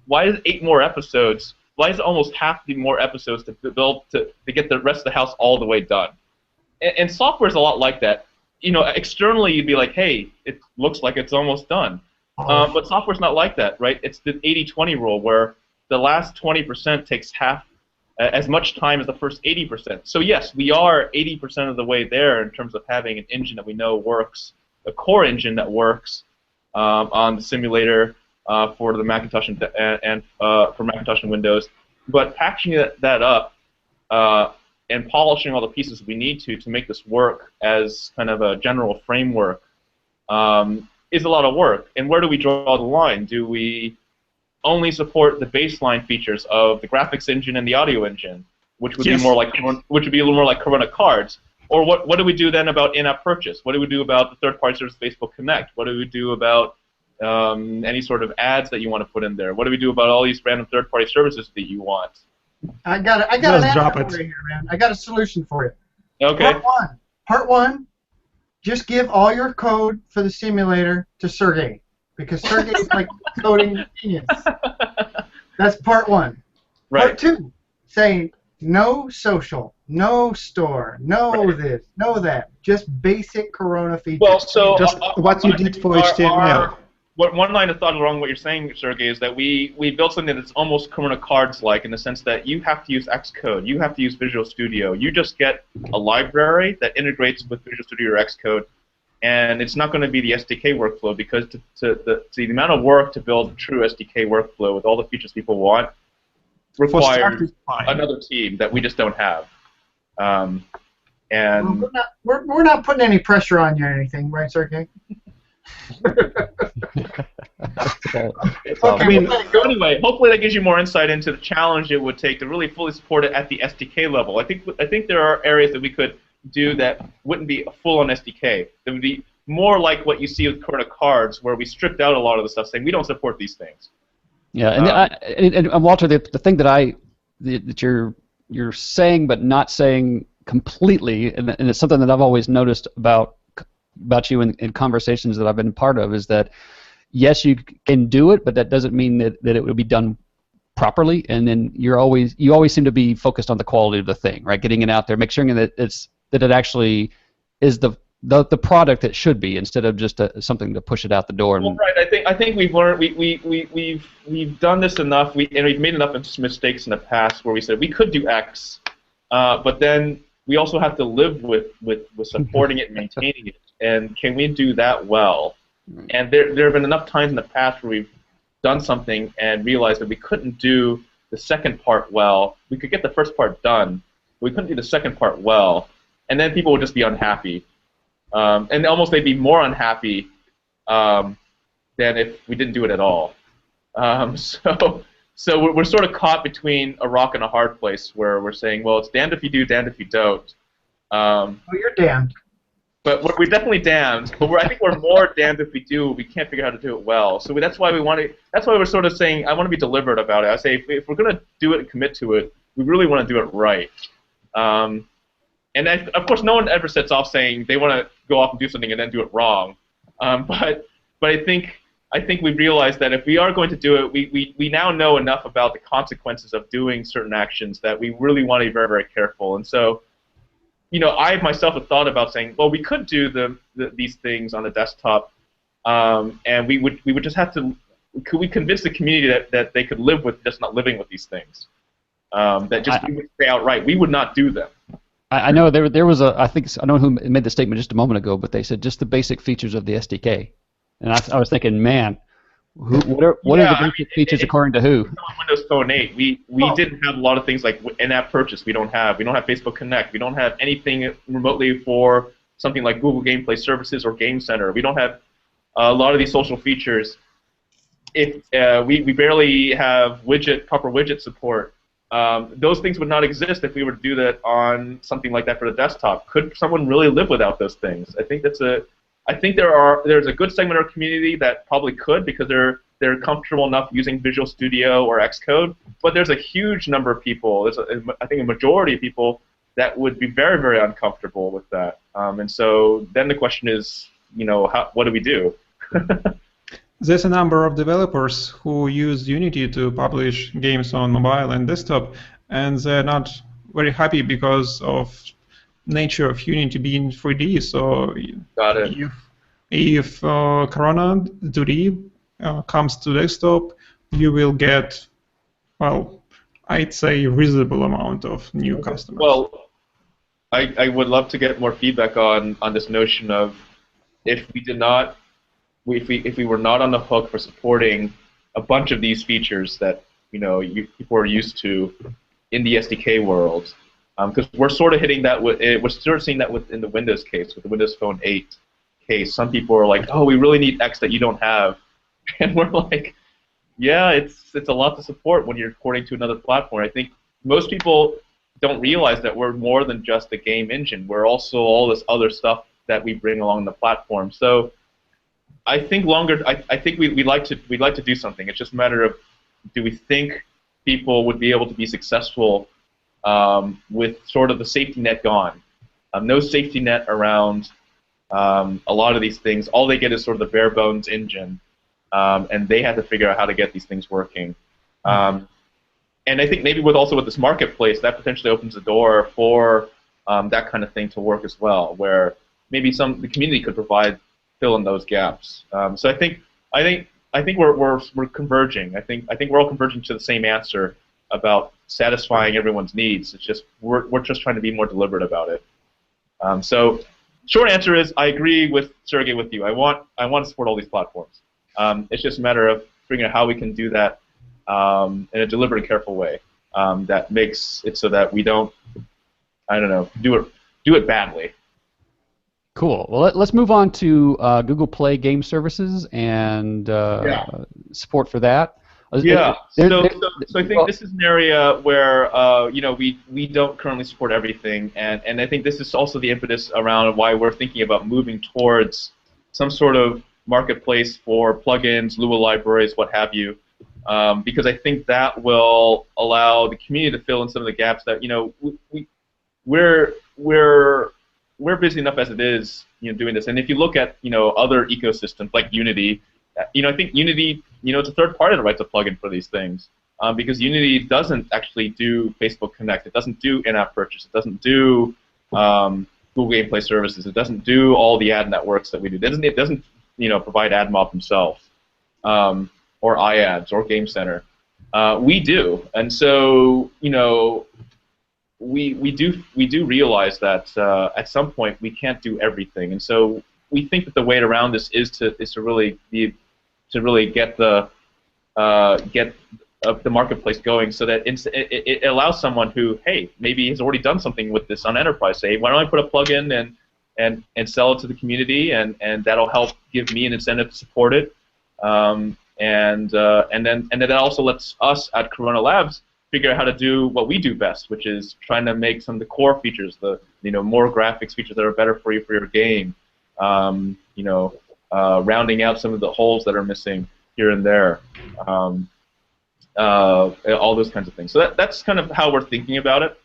[SPEAKER 2] why is 8 more episodes? Why is it almost half the more episodes to build to get the rest of the house all the way done? And software is a lot like that. Externally you'd be like, hey, it looks like it's almost done. But software's not like that, right? It's the 80-20 rule where the last 20% takes half as much time as the first 80%. So yes, we are 80% of the way there in terms of having an engine that we know works, a core engine that works on the simulator for the Macintosh and for Macintosh and Windows. But packaging that up and polishing all the pieces we need to make this work as kind of a general framework is a lot of work. And where do we draw the line? Do we only support the baseline features of the graphics engine and the audio engine, which would be more like a little more like Corona cards? Or what do we do then about in-app purchase? What do we do about the third-party service Facebook Connect? What do we do about any sort of ads that you want to put in there? What do we do about all these random third-party services that you want?
[SPEAKER 5] I got an answer for you here, man. I got a solution for you.
[SPEAKER 2] Okay.
[SPEAKER 5] Part one. Just give all your code for the simulator to Sergey, because Sergey is like coding genius. That's part one.
[SPEAKER 2] Right.
[SPEAKER 5] Part two, say no social, no store, no this, no that. Just basic Corona features.
[SPEAKER 2] Well, so
[SPEAKER 6] just what you did for HTML.
[SPEAKER 2] One line of thought along what you're saying, Sergey, is that we built something that's almost Corona cards-like in the sense that you have to use Xcode, you have to use Visual Studio. You just get a library that integrates with Visual Studio or Xcode, and it's not going to be the SDK workflow because the amount of work to build a true SDK workflow with all the features people want requires another team that we just don't have. And
[SPEAKER 5] we're not putting any pressure on you or anything, right, Sergey?
[SPEAKER 2] I mean, so anyway, hopefully that gives you more insight into the challenge it would take to really fully support it at the SDK level. I think there are areas that we could do that wouldn't be a full-on SDK. That would be more like what you see with Corona cards, where we stripped out a lot of the stuff, saying we don't support these things.
[SPEAKER 1] Yeah, and Walter, the thing that you're saying but not saying completely, and it's something that I've always noticed about you in conversations that I've been part of, is that yes, you can do it, but that doesn't mean that it will be done properly. And then you always seem to be focused on the quality of the thing, right? Getting it out there, make sure that it actually is the product it should be, instead of just something to push it out the door.
[SPEAKER 2] Well, right. I think we've learned we've done this enough. And we've made enough mistakes in the past where we said we could do X, but then we also have to live with supporting it and maintaining it. And can we do that well? And there have been enough times in the past where we've done something and realized that we couldn't do the second part well. We could get the first part done, but we couldn't do the second part well. And then people would just be unhappy. And almost they'd be more unhappy than if we didn't do it at all. So we're sort of caught between a rock and a hard place where we're saying, well, it's damned if you do, damned if you don't.
[SPEAKER 5] Well, you're damned.
[SPEAKER 2] But we're definitely damned. But I think we're more damned if we do. We can't figure out how to do it well. So that's why we want to. That's why we're sort of saying I want to be deliberate about it. I say if we're going to do it and commit to it, we really want to do it right. And of course, no one ever sets off saying they want to go off and do something and then do it wrong. But I think we've realized that if we are going to do it, we now know enough about the consequences of doing certain actions that we really want to be very, very careful. And so, I myself have thought about saying, well, we could do these things on the desktop, and we would just have to. Could we convince the community that they could live with just not living with these things? That just we would say outright, we would not do them.
[SPEAKER 1] I know there was I don't know who made the statement just a moment ago, but they said just the basic features of the SDK, and I was thinking, man, what are the basic features according to who?
[SPEAKER 2] On Windows Phone 8, we didn't have a lot of things like in-app purchase. We don't have Facebook Connect. We don't have anything remotely for something like Google Gameplay Services or Game Center. We don't have a lot of these social features. We barely have proper widget support. Those things would not exist if we were to do that on something like that for the desktop. Could someone really live without those things? I think there's a good segment of our community that probably could, because they're comfortable enough using Visual Studio or Xcode. But there's a huge number of people. I think a majority of people that would be very, very uncomfortable with that. And so then the question is, what do we do?
[SPEAKER 6] There's a number of developers who use Unity to publish games on mobile and desktop, and they're not very happy because of nature of Unity being 3D. So
[SPEAKER 2] Got it.
[SPEAKER 6] if Corona 2D comes to desktop, you will get, well, I'd say reasonable amount of new customers.
[SPEAKER 2] Well, I would love to get more feedback on this notion of if we were not on the hook for supporting a bunch of these features that people are used to in the SDK world, because we're sort of hitting that we're sort of seeing that within the Windows case, with the Windows Phone 8 case. Some people are like, oh, we really need X that you don't have, and we're like, yeah, it's a lot to support when you're porting to another platform. I think most people don't realize that we're more than just a game engine. We're also all this other stuff that we bring along the platform. So I think I think we'd like to do something. It's just a matter of, do we think people would be able to be successful with sort of the safety net gone? No safety net around a lot of these things. All they get is sort of the bare bones engine, and they have to figure out how to get these things working. And I think maybe with this marketplace, that potentially opens the door for that kind of thing to work as well, where maybe the community could fill in those gaps. So I think we're converging. I think we're all converging to the same answer about satisfying everyone's needs. It's just we're just trying to be more deliberate about it. So short answer is, I agree with Sergey, with you. I want to support all these platforms. It's just a matter of figuring out how we can do that in a deliberate and careful way that makes it so that we don't, do it badly.
[SPEAKER 1] Cool. Well, let's move on to Google Play Game Services and support for that.
[SPEAKER 2] Yeah. So I think this is an area where we don't currently support everything, and I think this is also the impetus around why we're thinking about moving towards some sort of marketplace for plugins, Lua libraries, what have you, because I think that will allow the community to fill in some of the gaps that we're busy enough as it is, doing this. And if you look at other ecosystems like Unity, I think Unity, it's a third party that writes a plugin for these things, because Unity doesn't actually do Facebook Connect, it doesn't do in-app purchase, it doesn't do Google Gameplay Services, it doesn't do all the ad networks that we do. It doesn't provide AdMob themselves, or iAds or Game Center. We do, and so we do realize that at some point we can't do everything, and so we think that the way around this is to really get the marketplace going, so that it allows someone who, hey, maybe has already done something with this on enterprise, say, why don't I put a plugin and sell it to the community, and that'll help give me an incentive to support it, and then that also lets us at Corona Labs figure out how to do what we do best, which is trying to make some of the core features, the more graphics features that are better for you for your game, rounding out some of the holes that are missing here and there, all those kinds of things. So that's kind of how we're thinking about it.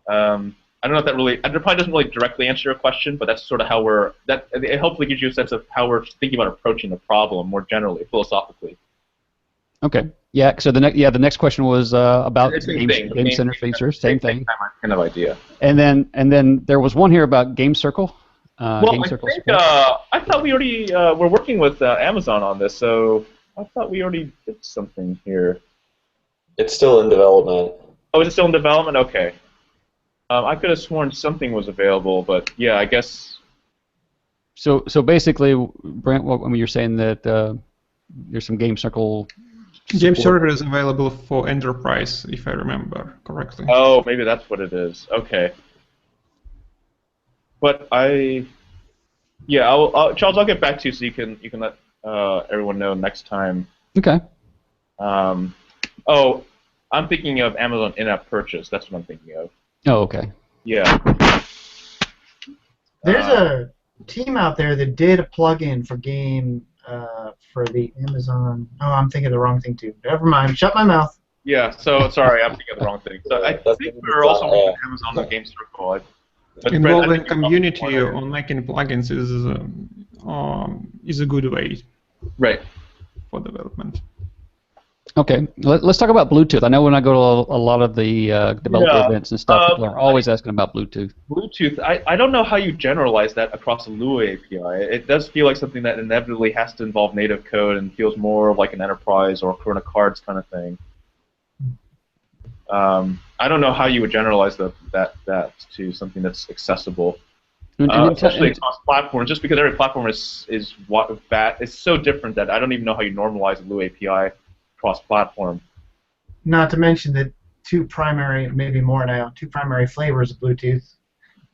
[SPEAKER 2] I don't know if it probably doesn't really directly answer your question, but that's sort of how it hopefully gives you a sense of how we're thinking about approaching the problem more generally, philosophically.
[SPEAKER 1] Okay. Yeah. So the next question was about Game Center features. Same thing.
[SPEAKER 2] Kind of idea.
[SPEAKER 1] And then there was one here about Game Circle. Game Circle
[SPEAKER 2] I thought we already were working with Amazon on this, so I thought we already did something here.
[SPEAKER 3] It's still in development.
[SPEAKER 2] Oh, is it still in development? Okay. I could have sworn something was available, but yeah, I guess.
[SPEAKER 1] So basically, Brent, you're saying that there's some Game Circle.
[SPEAKER 6] Game Circle is available for enterprise, if I remember correctly.
[SPEAKER 2] Oh, maybe that's what it is. Okay. But Charles, I'll get back to you so you can let everyone know next time.
[SPEAKER 1] Okay.
[SPEAKER 2] Oh, I'm thinking of Amazon in-app purchase. That's what I'm thinking of.
[SPEAKER 1] Oh, okay.
[SPEAKER 2] Yeah.
[SPEAKER 5] There's a team out there that did a plugin for game for the Amazon. Oh, I'm thinking of the wrong thing too. Never mind. Shut my mouth.
[SPEAKER 2] Yeah. So sorry, I'm thinking of the wrong thing. So I think we're also working with Amazon with Game Circle.
[SPEAKER 6] Involving community on making plugins is a good way.
[SPEAKER 2] Right.
[SPEAKER 6] For development.
[SPEAKER 1] Okay, let's talk about Bluetooth. I know when I go to a lot of the developer events and stuff, people are always asking about Bluetooth.
[SPEAKER 2] Bluetooth, I don't know how you generalize that across a Lua API. It does feel like something that inevitably has to involve native code and feels more like an enterprise or Corona cards kind of thing. I don't know how you would generalize that to something that's accessible. Especially across platforms, just because every platform is so different that I don't even know how you normalize a Lua API cross-platform.
[SPEAKER 5] Not to mention that two primary, maybe more now, two primary flavors of Bluetooth.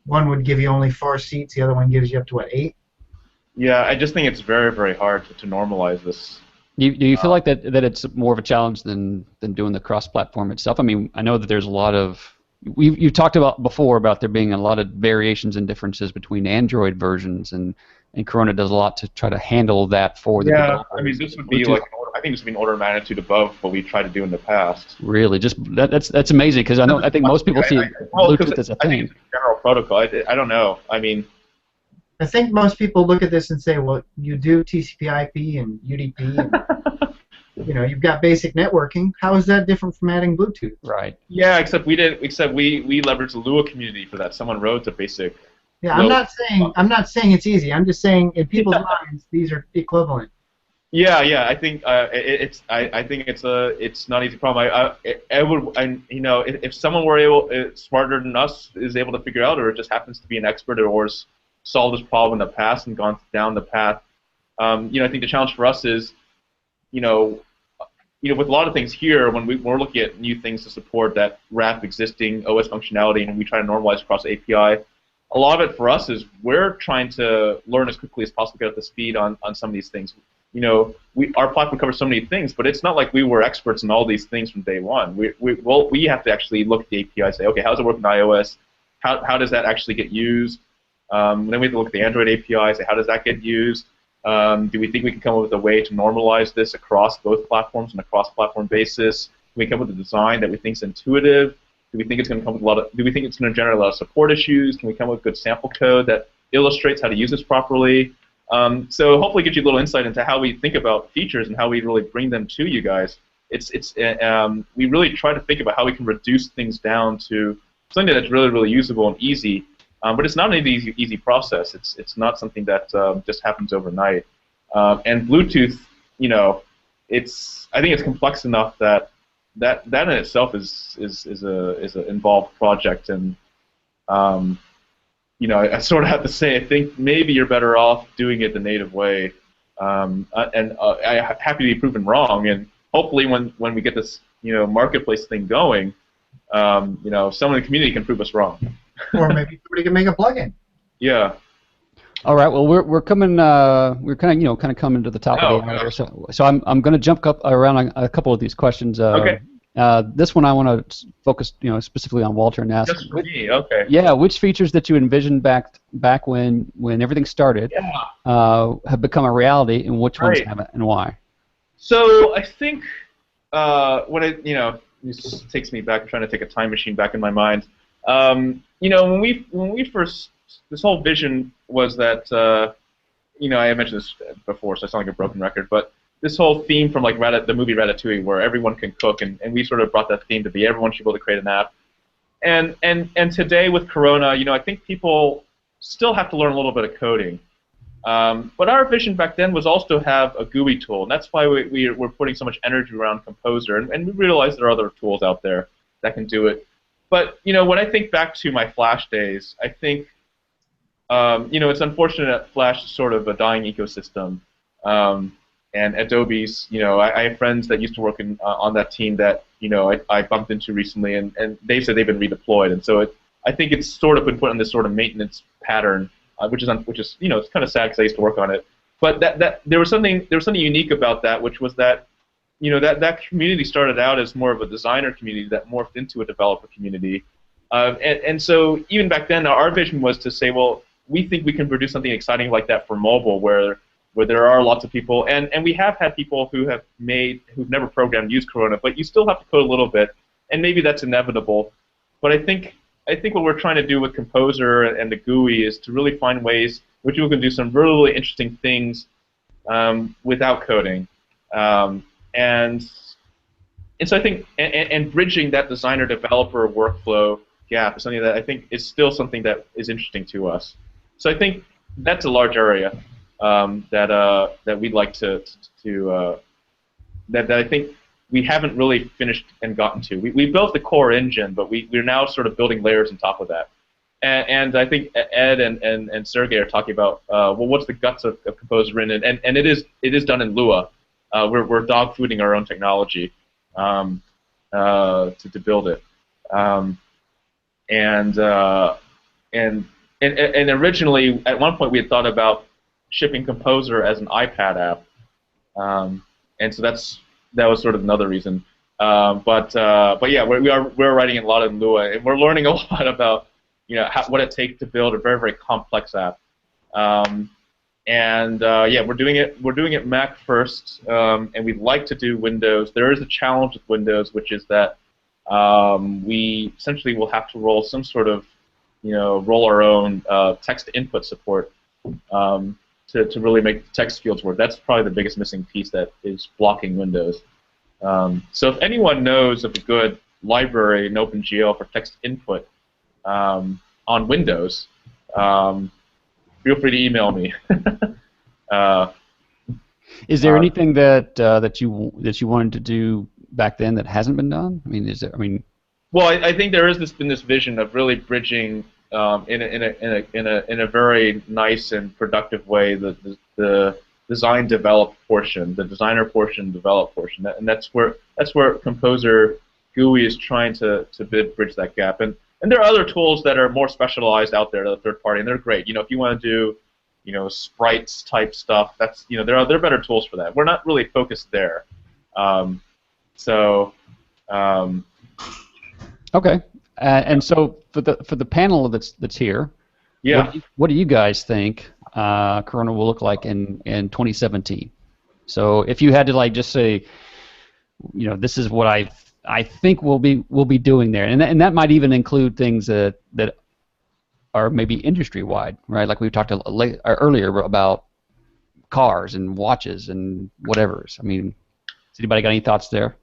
[SPEAKER 5] One would give you only 4 seats, the other one gives you up to, what, 8?
[SPEAKER 2] Yeah, I just think it's very, very hard to normalize this.
[SPEAKER 1] Do you feel like that it's more of a challenge than doing the cross-platform itself? I mean, I know that there's a lot of you've talked about before about there being a lot of variations and differences between Android versions, and Corona does a lot to try to handle that for the developers.
[SPEAKER 2] I mean, this would be like, I think this would be an order of magnitude above what we tried to do in the past.
[SPEAKER 1] Really, just that's amazing, because I think most people see Bluetooth as a thing.
[SPEAKER 2] I think it's a general protocol. I don't know. I mean,
[SPEAKER 5] I think most people look at this and say, well, you do TCP/IP and UDP, and you've got basic networking. How is that different from adding Bluetooth?
[SPEAKER 1] Right.
[SPEAKER 2] Yeah, except we leveraged the Lua community for that. Someone wrote a basic.
[SPEAKER 5] Yeah, I'm not saying it's easy. I'm just saying in people's minds these are equivalent.
[SPEAKER 2] Yeah. I think it's not an easy problem. If someone were smarter than us is able to figure out, or just happens to be an expert or has solved this problem in the past and gone down the path, I think the challenge for us is, with a lot of things here, when we're looking at new things to support that wrap existing OS functionality and we try to normalize across API, a lot of it for us is we're trying to learn as quickly as possible, get up to speed on some of these things. Our platform covers so many things, but it's not like we were experts in all these things from day one. We have to actually look at the API and say, okay, how does it work in iOS? How does that actually get used? Then we have to look at the Android API, say, how does that get used? Do we think we can come up with a way to normalize this across both platforms on a cross-platform basis? Can we come up with a design that we think is intuitive? Do we think it's going to come with do we think it's going to generate a lot of support issues? Can we come up with good sample code that illustrates how to use this properly? So hopefully it gives you a little insight into how we think about features and how we really bring them to you guys. We really try to think about how we can reduce things down to something that's really, really usable and easy. But it's not an easy process. It's not something that just happens overnight. And Bluetooth, I think it's complex enough that in itself is an involved project. And I sort of have to say, I think maybe you're better off doing it the native way. I'm happy to be proven wrong. And hopefully, when we get this marketplace thing going, someone in the community can prove us wrong.
[SPEAKER 5] Or maybe somebody can make a plugin.
[SPEAKER 2] Yeah.
[SPEAKER 1] All right. Well, we're coming. We're kind of coming to the top of the hour. So I'm going to jump up around a couple of these questions.
[SPEAKER 2] Okay.
[SPEAKER 1] This one I want to focus, specifically on Walter and ask.
[SPEAKER 2] Just for me. Okay.
[SPEAKER 1] Yeah. Which features that you envisioned back when everything started have become a reality, and which ones haven't, and why?
[SPEAKER 2] So I think this takes me back. I'm trying to take a time machine back in my mind. When we first, this whole vision was that, I mentioned this before, so I sound like a broken record, but this whole theme from like the movie Ratatouille, where everyone can cook, and we sort of brought that theme to be everyone should be able to create an app. And today with Corona, I think people still have to learn a little bit of coding. But our vision back then was also to have a GUI tool, and that's why we're putting so much energy around Composer, and we realize there are other tools out there that can do it. But when I think back to my Flash days, I think it's unfortunate that Flash is sort of a dying ecosystem, and Adobe's. I have friends that used to work on that team that I bumped into recently, and they said they've been redeployed, and so I think it's sort of been put on this sort of maintenance pattern, which is it's kind of sad because I used to work on it. But that there was something unique about that, which was that. That community started out as more of a designer community that morphed into a developer community. And so even back then, our vision was to say, well, we think we can produce something exciting like that for mobile where there are lots of people. And we have had people who've never programmed use Corona, but you still have to code a little bit. And maybe that's inevitable. But I think what we're trying to do with Composer and the GUI is to really find ways which we can do some really, really interesting things without coding. And so I think and bridging that designer developer workflow gap is something that I think is still something that is interesting to us. So I think that's a large area that we'd like to that I think we haven't really finished and gotten to. We built the core engine, but we're now sort of building layers on top of that. And I think Ed and Sergey are talking about well, what's the guts of Composer in, and it is done in Lua. We're dog fooding our own technology to build it. And originally, at one point, we had thought about shipping Composer as an iPad app, and so that was sort of another reason. But yeah, we're writing a lot in Lua, and we're learning a lot about what it takes to build a very, very complex app. Yeah, we're doing it Mac first, and we'd like to do Windows. There is a challenge with Windows, which is that we essentially will have to roll some sort of roll our own text input support to really make the text fields work. That's probably the biggest missing piece that is blocking Windows. So if anyone knows of a good library in OpenGL for text input on Windows, feel free to email me.
[SPEAKER 1] Is there anything that you wanted to do back then that hasn't been done? I mean, is there? I mean,
[SPEAKER 2] well, I think there has been this vision of really bridging in a very nice and productive way the design develop portion, the designer portion, develop portion, and that's where Composer GUI is trying to bridge that gap. And there are other tools that are more specialized out there, that are third party, and they're great. If you want to do sprites type stuff, that's there are better tools for that. We're not really focused there.
[SPEAKER 1] Okay. And so for the panel that's here,
[SPEAKER 2] yeah,
[SPEAKER 1] what do you guys think Corona will look like in 2017? So if you had to just say, this is what I think we'll be doing there, and that might even include things that are maybe industry-wide, right? Like we talked earlier about cars and watches and whatever. I mean, has anybody got any thoughts there?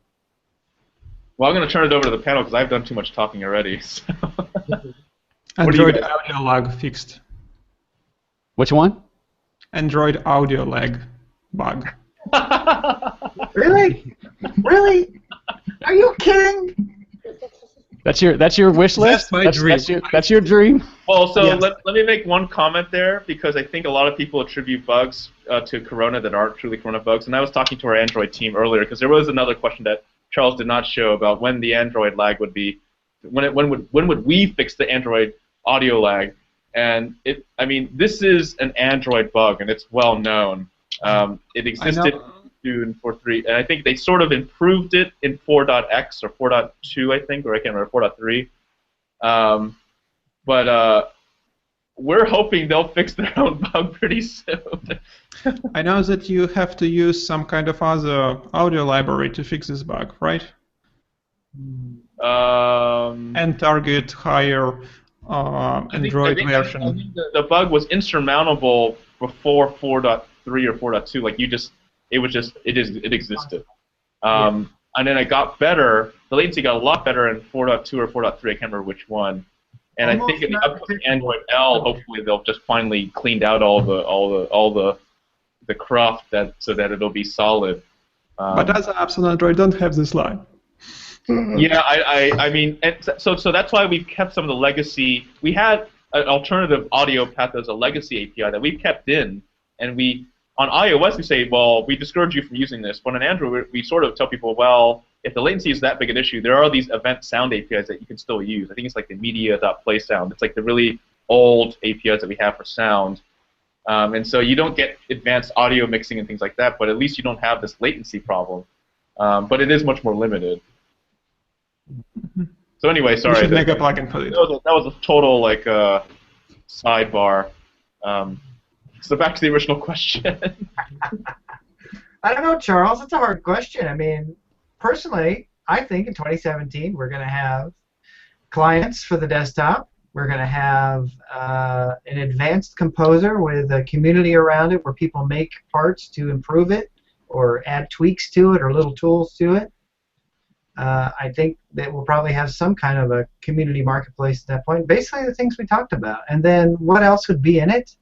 [SPEAKER 2] Well, I'm going to turn it over to the panel because I've done too much talking already. So.
[SPEAKER 6] Android audio lag fixed.
[SPEAKER 1] Which one?
[SPEAKER 6] Android audio lag bug.
[SPEAKER 5] Really? Really? Are you kidding?
[SPEAKER 1] That's your wish list?
[SPEAKER 6] That's my dream.
[SPEAKER 1] That's your dream?
[SPEAKER 2] Well, so
[SPEAKER 6] Yes.
[SPEAKER 2] let me make one comment there, because I think a lot of people attribute bugs to Corona that aren't truly Corona bugs. And I was talking to our Android team earlier, because there was another question that Charles did not show about when the Android lag would be. When would we fix the Android audio lag? And this is an Android bug, and it's well known. It existed in 4.3, and I think they sort of improved it in 4.x or 4.2, I think, or I can't remember, 4.3. But we're hoping they'll fix their own bug pretty soon.
[SPEAKER 6] I know that you have to use some kind of other audio library to fix this bug, right? And target higher Android version.
[SPEAKER 2] I think the bug was insurmountable before 4.3 or 4.2. Like it existed. And then it got better. The latency got a lot better in 4.2 or 4.3. I can't remember which one. And I think in the upcoming Android L, hopefully they'll just finally cleaned out all the cruft so that it'll be solid.
[SPEAKER 6] But other apps on Android don't have this line.
[SPEAKER 2] Yeah, I mean, so that's why we've kept some of the legacy. We had an alternative audio path as a legacy API that we've kept in, and on iOS we say, well, we discourage you from using this, but on Android we sort of tell people, well, if the latency is that big an issue, there are these event sound APIs that you can still use. I think it's like the media.playSound. It's like the really old APIs that we have for sound. And so you don't get advanced audio mixing and things like that, but at least you don't have this latency problem. But it is much more limited. So anyway, sorry.
[SPEAKER 6] You should make a plugin for it.
[SPEAKER 2] That was a total sidebar. So back to the original question.
[SPEAKER 5] I don't know, Charles. It's a hard question. I mean, personally, I think in 2017 we're going to have clients for the desktop. We're going to have an advanced composer with a community around it where people make parts to improve it or add tweaks to it or little tools to it. I think that we'll probably have some kind of a community marketplace at that point. Basically, the things we talked about. And then what else would be in it?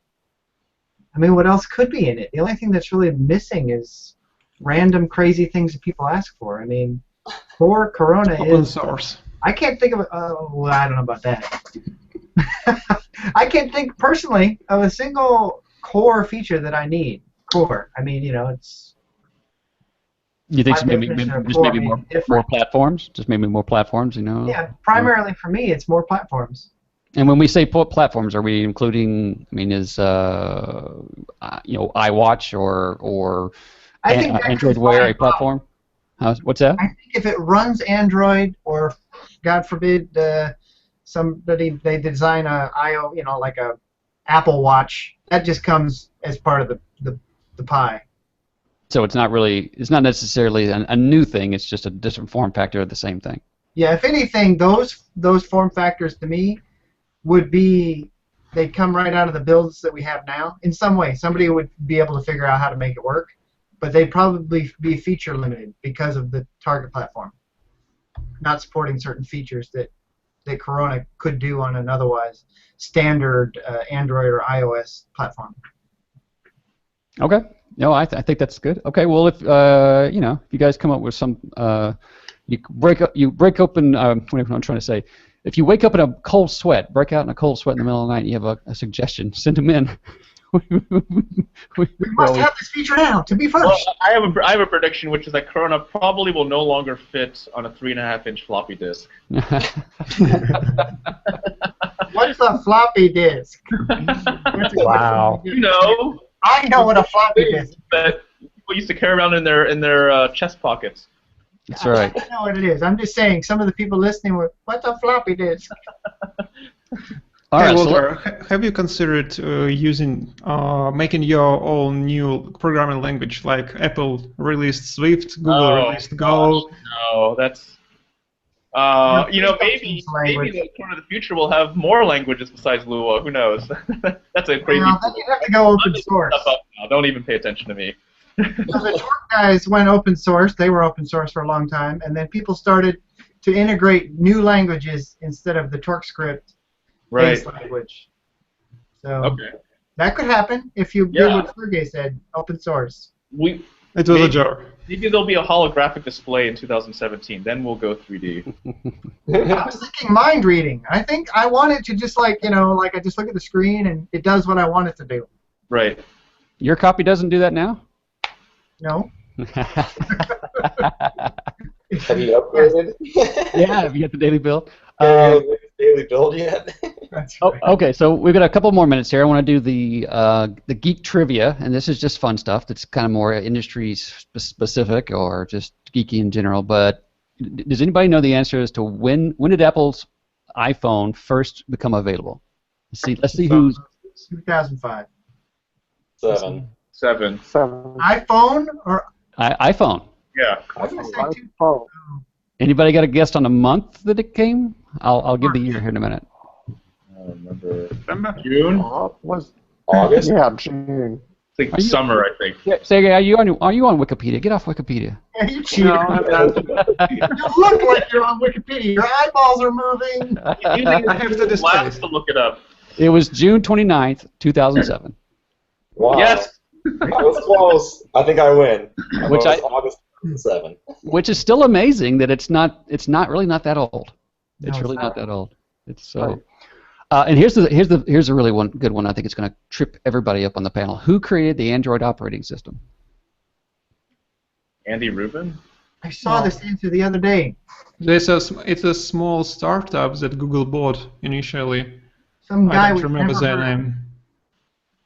[SPEAKER 5] I mean, what else could be in it? The only thing that's really missing is random crazy things that people ask for. I mean, core Corona
[SPEAKER 6] Open
[SPEAKER 5] is...
[SPEAKER 6] source.
[SPEAKER 5] I can't think of... well, I don't know about that. I can't think personally of a single core feature that I need. Core. I mean, you know, it's...
[SPEAKER 1] You think
[SPEAKER 5] my
[SPEAKER 1] maybe
[SPEAKER 5] definition of
[SPEAKER 1] just
[SPEAKER 5] core
[SPEAKER 1] maybe
[SPEAKER 5] may
[SPEAKER 1] more
[SPEAKER 5] be different.
[SPEAKER 1] platforms? Just maybe more platforms, you know?
[SPEAKER 5] Yeah, primarily for me, it's more platforms.
[SPEAKER 1] And when we say platforms, are we including? I mean, is iWatch or
[SPEAKER 5] I think that
[SPEAKER 1] Android
[SPEAKER 5] could
[SPEAKER 1] Wear
[SPEAKER 5] fine.
[SPEAKER 1] a platform? What's that?
[SPEAKER 5] I think if it runs Android, or God forbid, they design a like a Apple Watch, that just comes as part of the pie.
[SPEAKER 1] So it's not necessarily a new thing. It's just a different form factor of the same thing.
[SPEAKER 5] Yeah, if anything, those form factors to me would be, they'd come right out of the builds that we have now. In some way, somebody would be able to figure out how to make it work, but they'd probably be feature limited because of the target platform, not supporting certain features that Corona could do on an otherwise standard Android or iOS platform.
[SPEAKER 1] Okay. No, I think that's good. Okay. Well, if if you guys come up with some, you break open. What am I trying to say? If you wake up in a cold sweat, break out in a cold sweat in the middle of the night, and you have a suggestion, send them in.
[SPEAKER 5] We must have this feature now to be first.
[SPEAKER 2] Well, I have a prediction, which is that Corona probably will no longer fit on a 3.5-inch floppy disk.
[SPEAKER 5] What's a floppy disk?
[SPEAKER 1] Wow.
[SPEAKER 2] You know.
[SPEAKER 5] I know what a floppy disk is.
[SPEAKER 2] That people used to carry around in their chest pockets.
[SPEAKER 1] That's right.
[SPEAKER 5] I know what it is. I'm just saying, some of the people listening were, what's a floppy disk?
[SPEAKER 1] All right.
[SPEAKER 6] Walter, have you considered making your own new programming language, like Apple released Swift, Google released Go?
[SPEAKER 2] No, that's maybe the Corona of the future will have more languages besides Lua. Who knows? That's a crazy.
[SPEAKER 5] Well, then you have to go open source.
[SPEAKER 2] Don't even pay attention to me.
[SPEAKER 5] So the Torque guys went open source. They were open source for a long time, and then people started to integrate new languages instead of the Torque script base language. So that could happen if you do what Sergey said, open source.
[SPEAKER 6] It was a joke.
[SPEAKER 2] Maybe there'll be a holographic display in 2017. Then we'll go 3D.
[SPEAKER 5] I was thinking mind reading. I think I want it to just I just look at the screen and it does what I want it to do.
[SPEAKER 2] Right.
[SPEAKER 1] Your copy doesn't do that now?
[SPEAKER 5] No.
[SPEAKER 3] Have you upgraded?
[SPEAKER 1] Yeah, have you got the daily build?
[SPEAKER 3] Daily build yet?
[SPEAKER 1] Okay, so we've got a couple more minutes here. I want to do the geek trivia, and this is just fun stuff. That's kind of more industry specific or just geeky in general. But does anybody know the answer as to when did Apple's iPhone first become available? Let's see who's
[SPEAKER 5] 2005.
[SPEAKER 2] 7.
[SPEAKER 5] iPhone or
[SPEAKER 1] iPhone.
[SPEAKER 2] Yeah.
[SPEAKER 5] I was gonna say two.
[SPEAKER 1] Anybody got a guess on a month that it came? I'll give the year here in a minute.
[SPEAKER 2] I don't remember. June?
[SPEAKER 3] August?
[SPEAKER 7] Yeah, June.
[SPEAKER 2] It's like summer, I think.
[SPEAKER 1] Yeah, Sergey, are you on Wikipedia? Get off Wikipedia.
[SPEAKER 5] Yeah, you cheater. You look like you're on Wikipedia. Your eyeballs are moving.
[SPEAKER 2] I have to display to look it up.
[SPEAKER 1] It was June 29th, 2007.
[SPEAKER 3] Wow.
[SPEAKER 2] Yes.
[SPEAKER 3] I was close. I think I win. August 7.
[SPEAKER 1] Which is still amazing that it's not really not that old.
[SPEAKER 5] No,
[SPEAKER 1] It's really
[SPEAKER 5] it's
[SPEAKER 1] not
[SPEAKER 5] not.
[SPEAKER 1] that old. It's so. And here's a really good one. I think it's going to trip everybody up on the panel. Who created the Android operating system?
[SPEAKER 2] Andy Rubin?
[SPEAKER 5] I saw this answer the other day.
[SPEAKER 6] It's a small startup that Google bought initially.
[SPEAKER 5] Some guy
[SPEAKER 6] I don't
[SPEAKER 5] we've
[SPEAKER 6] remember
[SPEAKER 5] never
[SPEAKER 6] their
[SPEAKER 5] heard of.
[SPEAKER 6] name.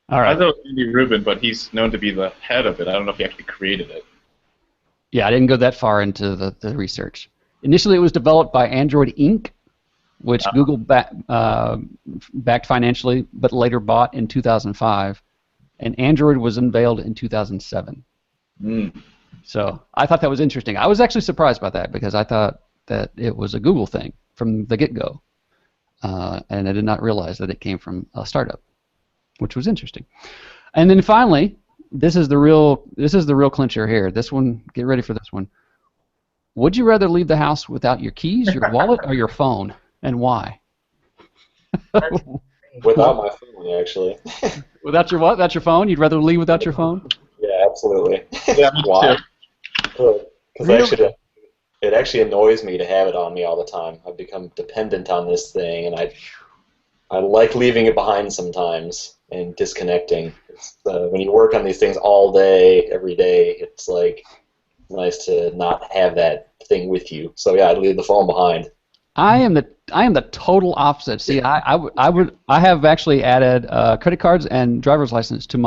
[SPEAKER 1] All
[SPEAKER 2] I
[SPEAKER 1] right.
[SPEAKER 2] thought it was Andy Rubin, but he's known to be the head of it. I don't know if he actually created it.
[SPEAKER 1] Yeah, I didn't go that far into the research. Initially, it was developed by Android Inc., which Google backed financially, but later bought in 2005. And Android was unveiled in 2007. So I thought that was interesting. I was actually surprised by that because I thought that it was a Google thing from the get-go. And I did not realize that it came from a startup, which was interesting. And then finally, this is the real clincher here. This one, get ready for this one. would you rather leave the house without your keys, your wallet, or your phone, and why?
[SPEAKER 3] Without my phone, actually.
[SPEAKER 1] Without your what? Without your phone? You'd rather leave without your phone?
[SPEAKER 3] Yeah, absolutely.
[SPEAKER 2] Yeah, me
[SPEAKER 3] Why?
[SPEAKER 2] too.
[SPEAKER 3] Because it actually annoys me to have it on me all the time. I've become dependent on this thing, and I like leaving it behind sometimes and disconnecting. When you work on these things all day, every day, it's like nice to not have that thing with you. So yeah, I'd leave the phone behind.
[SPEAKER 1] I am the total opposite. See, I have actually added credit cards and driver's license to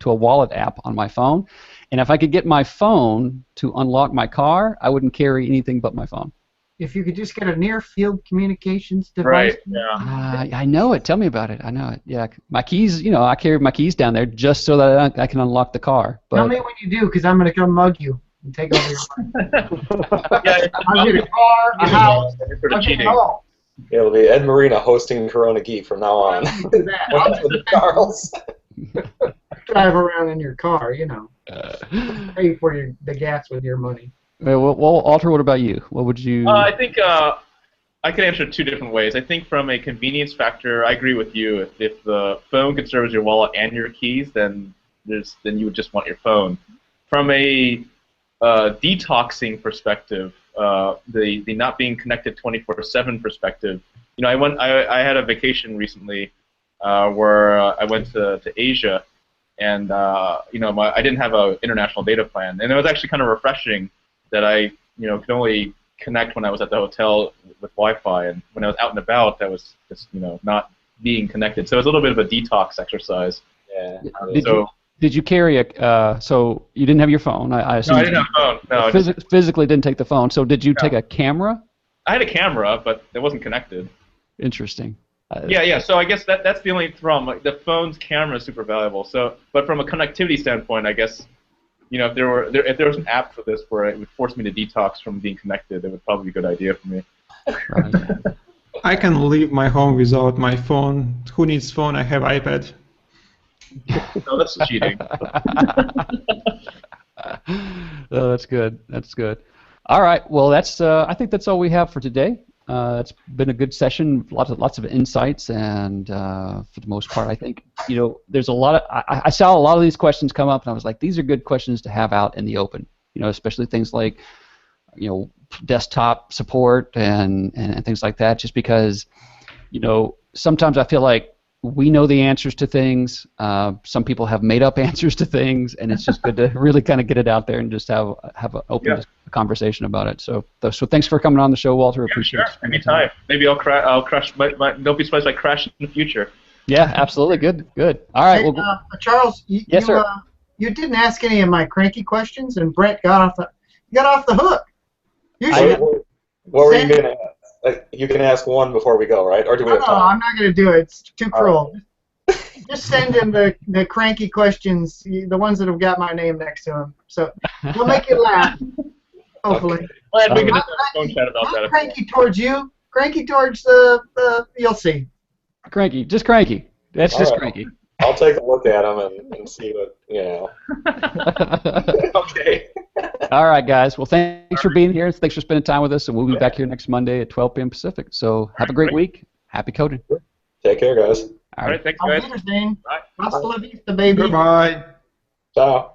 [SPEAKER 1] a wallet app on my phone, and if I could get my phone to unlock my car, I wouldn't carry anything but my phone.
[SPEAKER 5] If you could just get a near-field communications device.
[SPEAKER 2] Right. Yeah.
[SPEAKER 1] I know it. Tell me about it. I know it. Yeah, my keys. I carry my keys down there just so that I can unlock the car. But
[SPEAKER 5] Tell me when you do, because I'm going to come mug you and take over your money.
[SPEAKER 2] Yeah,
[SPEAKER 5] I'll get a car, a house.
[SPEAKER 2] sort of
[SPEAKER 5] I'll get
[SPEAKER 2] cheating.
[SPEAKER 5] it all.
[SPEAKER 3] It'll be Ed Marina hosting Corona Geek from now on.
[SPEAKER 5] Do that. I'll
[SPEAKER 3] With Charles.
[SPEAKER 5] drive around in your car, pay for the gas with your money.
[SPEAKER 1] well, Walter, what about you? What would you?
[SPEAKER 2] I think I could answer it two different ways. I think from a convenience factor, I agree with you. If the phone could serve as your wallet and your keys, then you would just want your phone. From a detoxing perspective, the not being connected 24/7 perspective. I had a vacation recently where I went to Asia, and I didn't have an international data plan, and it was actually kind of refreshing that I could only connect when I was at the hotel with Wi-Fi, and when I was out and about, that was just not being connected. So it was a little bit of a detox exercise.
[SPEAKER 3] Yeah.
[SPEAKER 1] Did you carry so you didn't have your phone? I assume.
[SPEAKER 2] No, I didn't have a phone. No,
[SPEAKER 1] physically didn't take the phone. So did you take a camera?
[SPEAKER 2] I had a camera, but it wasn't connected.
[SPEAKER 1] Interesting.
[SPEAKER 2] Yeah. So I guess that's the only problem. Like, the phone's camera is super valuable. So, but from a connectivity standpoint, I guess if there was an app for this where it would force me to detox from being connected, it would probably be a good idea for me.
[SPEAKER 1] Right.
[SPEAKER 6] I can leave my home without my phone. Who needs phone? I have iPad.
[SPEAKER 2] No, that's cheating.
[SPEAKER 1] Oh, that's good. That's good. All right. Well, I think that's all we have for today. It's been a good session. Lots of insights, and for the most part, I think there's a lot of. I saw a lot of these questions come up, and I was like, these are good questions to have out in the open. Especially things like desktop support and things like that. Just because sometimes I feel like we know the answers to things. Some people have made up answers to things, and it's just good to really kind of get it out there and just have an open conversation about it. So thanks for coming on the show, Walter. Appreciate it.
[SPEAKER 2] Sure. Anytime. Maybe I'll crash. Don't be surprised if I crash in the future.
[SPEAKER 1] Yeah, absolutely. Good. All right.
[SPEAKER 5] Hey, Charles,
[SPEAKER 1] yes, sir.
[SPEAKER 5] You didn't ask any of my cranky questions, and Brent got off the hook.
[SPEAKER 3] What were you going to ask? You can ask one before we go, right? Or do we have time?
[SPEAKER 5] No, I'm not going to do it. It's too cruel. Just send him the cranky questions, the ones that have got my name next to them. So we'll make you laugh, hopefully.
[SPEAKER 3] Okay.
[SPEAKER 2] Well, we can just have a phone chat about that.
[SPEAKER 5] Not cranky towards you. Cranky towards you'll see.
[SPEAKER 1] Cranky. Just cranky. That's just
[SPEAKER 3] right.
[SPEAKER 1] cranky.
[SPEAKER 3] I'll take a look at them and see what, Okay.
[SPEAKER 1] All right, guys. Well, thanks for being here. Thanks for spending time with us, and we'll be back here next Monday at 12 p.m. Pacific. So have a great week. Happy coding.
[SPEAKER 3] Take care, guys.
[SPEAKER 2] All right, thanks, guys.
[SPEAKER 5] Bye. Hasta la vista, baby.
[SPEAKER 6] Goodbye.
[SPEAKER 3] Ciao.